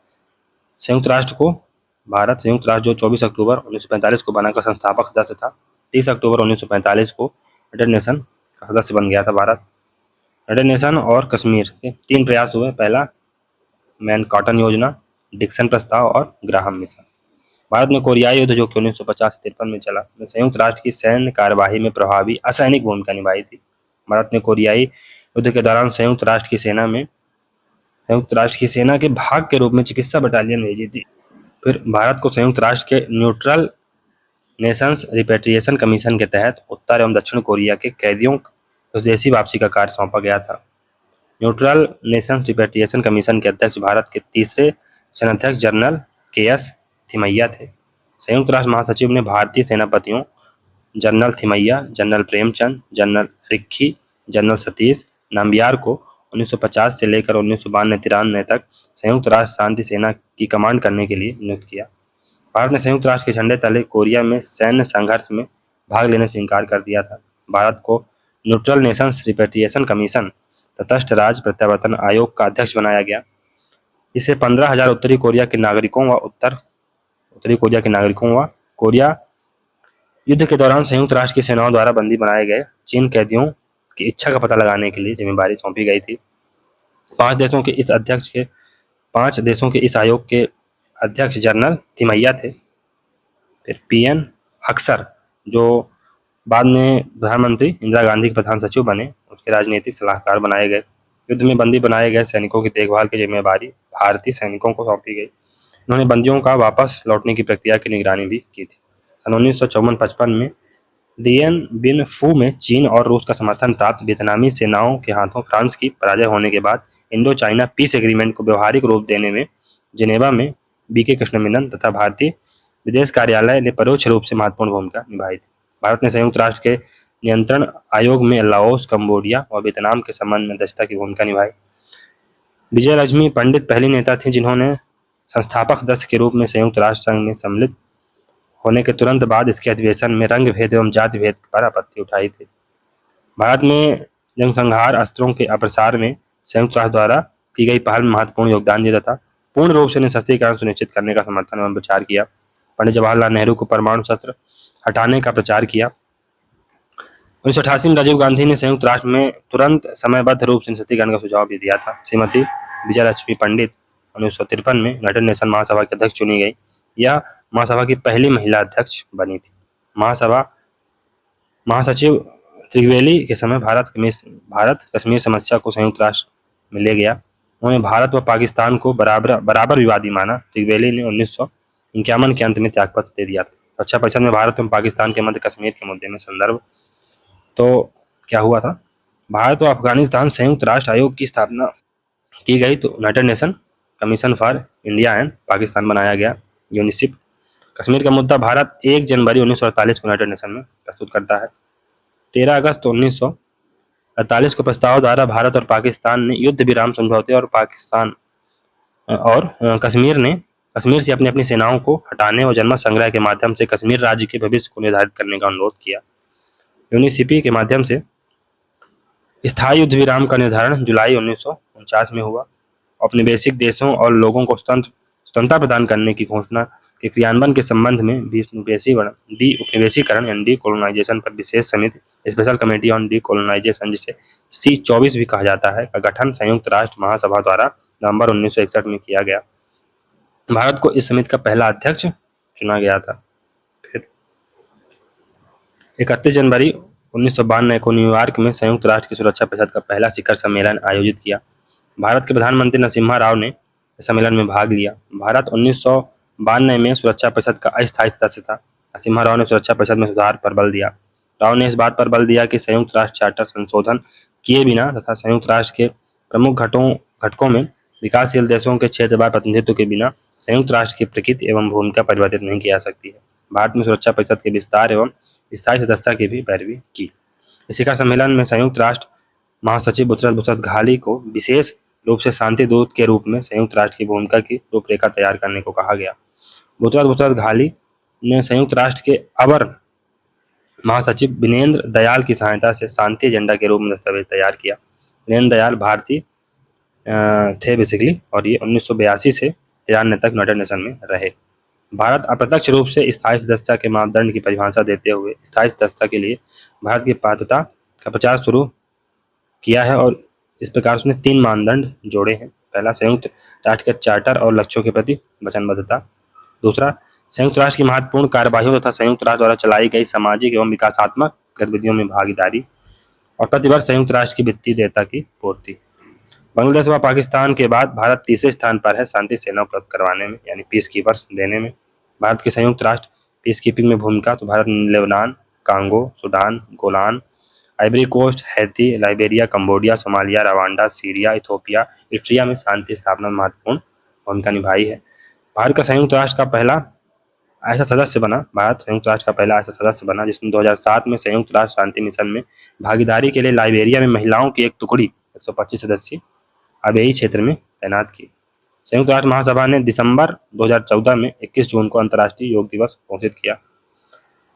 संयुक्त राष्ट्र जो 24 अक्टूबर 1945 को बनाकर संस्थापक सदस्य था, 30 अक्टूबर 1945 को यूनाइटेड नेशन का सदस्य बन गया था भारत। यूनाइटेड नेशन और कश्मीर के 3 प्रयास हुए। पहला मैनकाटन योजना, डिक्सन प्रस्ताव और ग्राहम मिशन। भारत ने कोरियाई युद्ध जो कि 1950-53 में चला, में संयुक्त राष्ट्र की सैन्य कार्यवाही में प्रभावी असैनिक भूमिका निभाई थी। भारत ने कोरियाई युद्ध के दौरान संयुक्त राष्ट्र की सेना के भाग के रूप में चिकित्सा बटालियन भेजी थी। फिर भारत को संयुक्त राष्ट्र के न्यूट्रल नेशंस रिपेट्रिएशन कमीशन के तहत उत्तर एवं दक्षिण कोरिया के कैदियों की देशी वापसी का कार्य सौंपा गया था। न्यूट्रल नेशंस रिपेट्रिएशन कमीशन के अध्यक्ष भारत के तीसरे सेनाध्यक्ष जनरल KS थिमैया थे। संयुक्त राष्ट्र महासचिव ने भारतीय सेनापतियों general Thimayya, general Premchand, general Rikhye, general Satish Nambiar को 1950 से लेकर 1992-93 तक संयुक्त राष्ट्र शांति सेना की कमांड करने के लिए नियुक्त किया। भारत ने संयुक्त राष्ट्र के झंडे तले कोरिया में सैन्य संघर्ष में भाग लेने से इनकार कर दिया था। भारत को न्यूट्रल नेशंस रिपेट्रिएशन कमीशन तटस्थ राज्य प्रत्यावर्तन आयोग का अध्यक्ष बनाया गया। इसे 15,000 उत्तरी कोरिया के नागरिकों व कोरिया युद्ध के दौरान संयुक्त राष्ट्र की सेनाओं द्वारा बंदी बनाए गए चीन कैदियों की इच्छा का पता लगाने के लिए जिम्मेदारी सौंपी गई थी। 5 देशों के इस आयोग के अध्यक्ष जनरल थिमैया थे। फिर PN हक्सर जो बाद में प्रधानमंत्री इंदिरा गांधी के प्रधान सचिव बने, उसके राजनीतिक सलाहकार बनाए गए। युद्ध में बंदी बनाए गए सैनिकों की देखभाल की जिम्मेदारी भारतीय सैनिकों को सौंपी गई। उन्होंने बंदियों का वापस लौटने की प्रक्रिया की निगरानी भी की थी। सन 1954-55 में दिएन बिन फू में चीन और रूस का समर्थन प्राप्त वियतनामी सेनाओं के हाथों फ्रांस की पराजय होने के बाद इंडो चाइना पीस एग्रीमेंट को व्यवहारिक रूप देने में जिनेवा में BK कृष्णमेनन तथा भारतीय विदेश कार्यालय ने परोक्ष रूप से महत्वपूर्ण भूमिका निभाई थी। भारत ने संयुक्त राष्ट्र के नियंत्रण आयोग में लाओस, कंबोडिया और वियतनाम के संबंध में मध्यस्थता की भूमिका निभाई। विजयलक्ष्मी पंडित पहली नेता थी जिन्होंने संस्थापक सदस्य के रूप में संयुक्त राष्ट्र संघ में सम्मिलित होने के तुरंत बाद इसके अधिवेशन में रंग भेद एवं जाति भेद पर आपत्ति उठाई थी। भारत में जनसंहार अस्त्रों के अप्रसार में संयुक्त राष्ट्र द्वारा की गई पहल में महत्वपूर्ण योगदान दिया तथा पूर्ण रूप से निःशस्त्रीकरण सुनिश्चित करने का समर्थन एवं प्रचार किया। पंडित जवाहरलाल नेहरू को परमाणु शस्त्र हटाने का प्रचार किया। 1988 में राजीव गांधी ने संयुक्त राष्ट्र में तुरंत समयबद्ध रूप से निःशस्त्रीकरण का सुझाव भी दिया था। श्रीमती विजयलक्ष्मी पंडित 1953 में यूनाइटेड नेशन महासभा की अध्यक्ष चुनी गई। यह महासभा की पहली महिला अध्यक्ष बनी थी। महासचिव त्रिवेली के समय भारत कश्मीर समस्या को संयुक्त राष्ट्र में ले गया। उन्होंने भारत व पाकिस्तान को बराबर विवादी माना। त्रिवेली ने 1951 के अंत में त्यागपत्र दे दिया था। सुरक्षा परिषद में भारत एवं पाकिस्तान के मध्य कश्मीर के मुद्दे में संदर्भ तो क्या हुआ था, भारत और अफगानिस्तान संयुक्त राष्ट्र आयोग की स्थापना की गई तो united nation commission for India and Pakistan बनाया गया, यूनिसिप। कश्मीर का मुद्दा भारत 1 जनवरी 1948 को यूनाइटेड नेशन में प्रस्तुत करता है। 13 अगस्त 1948 को प्रस्ताव द्वारा भारत और पाकिस्तान ने युद्ध विराम समझौते और पाकिस्तान और कश्मीर से अपनी अपनी सेनाओं को हटाने और जनमत संग्रह के माध्यम से कश्मीर राज्य के भविष्य को निर्धारित करने का अनुरोध किया। यूनिसिपी के माध्यम से स्थायी युद्ध विराम का निर्धारण जुलाई 1949 में हुआ। औपनिवेशिक देशों और लोगों को स्वतंत्रता प्रदान करने की घोषणा के क्रियान्वयन के संबंध में उपनिवेशीकरण यानी डीकोलोनाइजेशन पर विशेष समिति स्पेशल कमेटी ऑन डीकोलोनाइजेशन, जिसे C24 भी कहा जाता है, का गठन संयुक्त राष्ट्र महासभा द्वारा नवंबर 1961 में किया गया। भारत को इस समिति का पहला अध्यक्ष चुना गया था। फिर 31 जनवरी 1992 को न्यूयॉर्क में संयुक्त राष्ट्र की सुरक्षा परिषद का पहला शिखर सम्मेलन आयोजित किया। भारत के प्रधानमंत्री नरसिम्हा राव ने सम्मेलन में भाग लिया। भारत 1992 में सुरक्षा परिषद का अस्थायी सदस्य था। नरसिम्हा राव ने सुरक्षा परिषद में सुधार पर बल दिया। राव ने इस बात पर बल दिया कि संयुक्त राष्ट्र चार्टर संशोधन किए बिना तथा संयुक्त राष्ट्र के प्रमुख घटकों में विकासशील देशों के क्षेत्रवार प्रतिनिधित्व के बिना संयुक्त राष्ट्र की प्रकृति एवं भूमिका परिवर्तित नहीं की जा सकती है। भारत में सुरक्षा परिषद के विस्तार एवं स्थायी सदस्यता की भी पैरवी की। इस शिखर सम्मेलन में संयुक्त राष्ट्र महासचिव बुतरत बुतरत घाली को विशेष रूप से शांति दूत के रूप में संयुक्त राष्ट्र की भूमिका की रूपरेखा तैयार करने को कहा गया। बुतरत बुतरत घाली ने संयुक्त राष्ट्र के अवर महासचिव विनेंद्र दयाल की सहायता से शांति एजेंडा के रूप में दस्तावेज तैयार किया। विनेंद्र दयाल भारतीय थे बेसिकली, और ये 1982 से 93 तक यूनाइटेड नेशन में रहे। भारत अप्रत्यक्ष रूप से स्थायी सदस्यता के मापदंड की परिभाषा देते हुए स्थायी सदस्यता के लिए भारत की पात्रता का प्रचार शुरू किया है और इस प्रकार उसने 3 मानदंड जोड़े हैं। पहला, संयुक्त राष्ट्र के चार्टर और लक्ष्यों के प्रति वचनबद्धता। दूसरा, संयुक्त राष्ट्र की महत्वपूर्ण कार्यवाहियों तथा संयुक्त राष्ट्र द्वारा चलाई गई सामाजिक एवं विकासात्मक गतिविधियों में भागीदारी। और प्रतिवर्ष संयुक्त राष्ट्र की वित्तीय देयता की पूर्ति। बांग्लादेश व पाकिस्तान के बाद भारत तीसरे स्थान पर है शांति सेना उपलब्ध करवाने में, यानी पीस कीपर्स देने में। भारत के संयुक्त राष्ट्र पीस कीपिंग में भूमिका तो Bharat Lebanon, Congo, Sudan, Golan, Ivory Coast, Haiti, Liberia, Cambodia, Somalia, Rwanda, Syria, Ethiopia, Eritrea में शांति स्थापना में महत्वपूर्ण भूमिका निभाई है। भारत संयुक्त राष्ट्र का पहला ऐसा सदस्य बना जिसने 2007 में संयुक्त राष्ट्र शांति मिशन में भागीदारी के लिए लाइबेरिया में महिलाओं की एक टुकड़ी 125 सदस्य अबेई क्षेत्र में तैनात की। संयुक्त राष्ट्र महासभा ने दिसंबर 2014 में 21 जून को अंतर्राष्ट्रीय योग दिवस घोषित किया।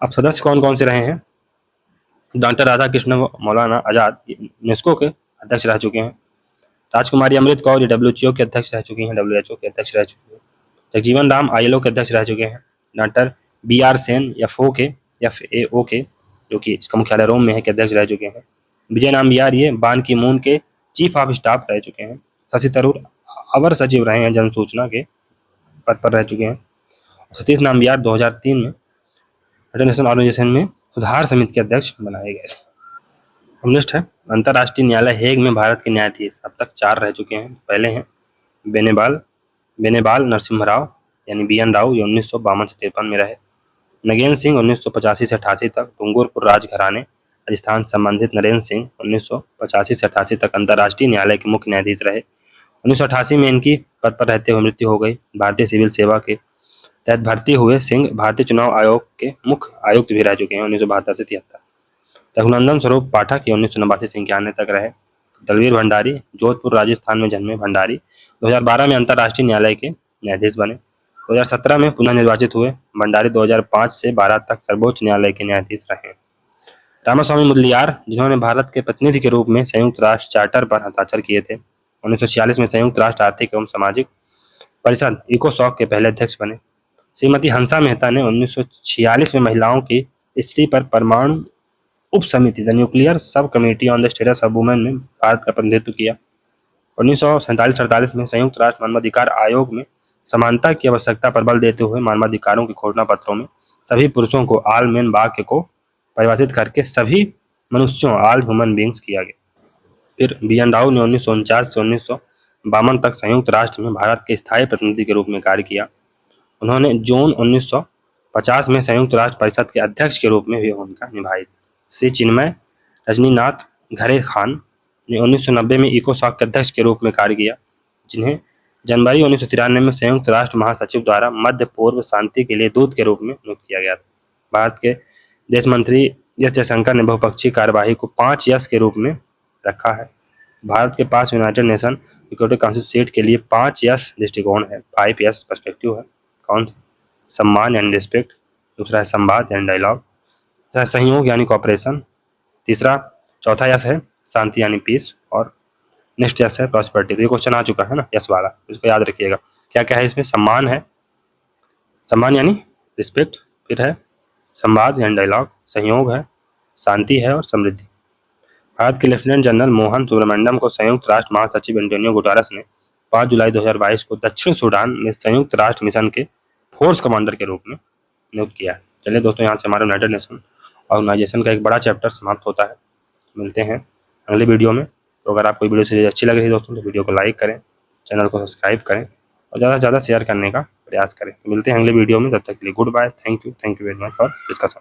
अब सदस्य कौन कौन से रहे हैं? डॉक्टर राधाकृष्ण मौलाना आजाद यूनेस्को के अध्यक्ष रह चुके हैं। राजकुमारी अमृत कौर WHO के अध्यक्ष रह चुकी हैं, WHO के अध्यक्ष रह चुके हैं। जगजीवन राम ILO के अध्यक्ष रह चुके हैं। डॉक्टर BR सेन FAO के जो कि इसका मुख्यालय रोम में है, के अध्यक्ष रह चुके हैं। विजय नामबियार ये बान की मून के चीफ ऑफ स्टाफ रह चुके हैं। शशि थरूर अवर सचिव रहे हैं, जन सूचना के पद पर रह चुके हैं। सतीश नामबियार 2003 में इंटरनेशनल ऑर्गेनाइजेशन में सुधार समिति के अध्यक्ष बनाए गए। नेक्स्ट है अंतर्राष्ट्रीय न्यायालय हेग में भारत के न्यायाधीश अब तक 4 रह चुके हैं। पहले हैं बेनेबाल नरसिम्हा राव यानी BN राव, ये 1952 से 53 में रहे। नगेन सिंह 1985 से 88 तक डूंगरपुर राजघराने राजस्थान संबंधित नरेंद्र सिंह 1985 से 88 तक अंतर्राष्ट्रीय न्यायालय के मुख्य न्यायाधीश रहे। 1988 में इनकी पद पर रहते हुए मृत्यु हो गई। भारतीय सिविल सेवा के तहत भर्ती हुए सिंह भारतीय चुनाव आयोग के मुख्य आयुक्त भी रह चुके हैं 1972 से 73। रघुनंदन स्वरूप पाठक 1989 से 91 तक रहे। दलवीर भंडारी जोधपुर राजस्थान में जन्मे भंडारी 2012 में अंतर्राष्ट्रीय न्यायालय के न्यायाधीश बने। 2017 में पुनः निर्वाचित हुए। भंडारी 2005 से 12 तक सर्वोच्च न्यायालय के न्यायाधीश रहे। रामास्वामी मुदलियार, जिन्होंने भारत के प्रतिनिधि के रूप में संयुक्त राष्ट्र चार्टर पर हस्ताक्षर किए थे। 1946 में संयुक्त राष्ट्र आर्थिक एवं सामाजिक परिषद इकोसॉक के पहले अध्यक्ष बने। श्रीमती हंसा मेहता ने 1946 में महिलाओं की स्थिति पर परमाणु उप समिति the nuclear sub committee on the status of women में भारत का प्रतिनिधित्व किया। 1947-48 में संयुक्त राष्ट्र मानवाधिकार आयोग में समानता की आवश्यकता पर बल देते हुए मानवाधिकारों के घोषणा पत्रों में सभी पुरुषों को ऑल मेन वाक्य को परिभाषित करके सभी मनुष्यों ऑल ह्यूमन बींग्स किया गया। फिर बी एन राव ने 1949 से 1952 तक संयुक्त राष्ट्र में भारत के स्थायी प्रतिनिधि के रूप में कार्य किया। उन्होंने जून 1950 में संयुक्त राष्ट्र परिषद के अध्यक्ष के रूप में भी भूमिका निभाई। श्री चिन्मय रजनीनाथ घरे खान ने 1990 में इकोसॉक के अध्यक्ष के रूप में कार्य किया, जिन्हें जनवरी 1993 में संयुक्त राष्ट्र महासचिव द्वारा मध्य पूर्व शांति के लिए दूत के रूप में नियुक्त किया गया था। भारत के देश मंत्री एस जयशंकर ने बहुपक्षीय कार्यवाही को 5 यस के रूप में रखा है। भारत के पास united nation security council seat के लिए 5 यस दृष्टिकोण है, 5 यस पर्सपेक्टिव है। कौन? सम्मान यानी रिस्पेक्ट, दूसरा है संवाद यानी डायलॉग, तीसरा है सहयोग यानी कॉपरेशन, चौथा यस है शांति यानी पीस, और नेक्स्ट यस है प्रॉस्पेरिटी। ये क्वेश्चन आ चुका है ना यस वाला, इसको याद रखिएगा। क्या क्या है इसमें? सम्मान है, सम्मान यानी रिस्पेक्ट, फिर है संवाद यानी डायलॉग, सहयोग है, शांति है और समृद्धि। भारत के लेफ्टिनेंट जनरल मोहन सुब्रमण्यम को संयुक्त राष्ट्र महासचिव एंटोनियो गुटेरेस ने 5 जुलाई 2022 को दक्षिण सूडान में संयुक्त राष्ट्र मिशन के फोर्स कमांडर के रूप में नियुक्त किया है। चलिए दोस्तों, यहाँ से हमारा यूनाइटेड नेशन ऑर्गेनाइजेशन का एक बड़ा चैप्टर समाप्त होता है। मिलते हैं अगले वीडियो में। तो अगर आपको वीडियो सीरीज अच्छी लग रही है दोस्तों, तो वीडियो को लाइक करें, चैनल को सब्सक्राइब करें और ज़्यादा से ज़्यादा शेयर करने का प्रयास करें। तो मिलते हैं अगले वीडियो में, तब तक के लिए good bye, thank you very much for discussion.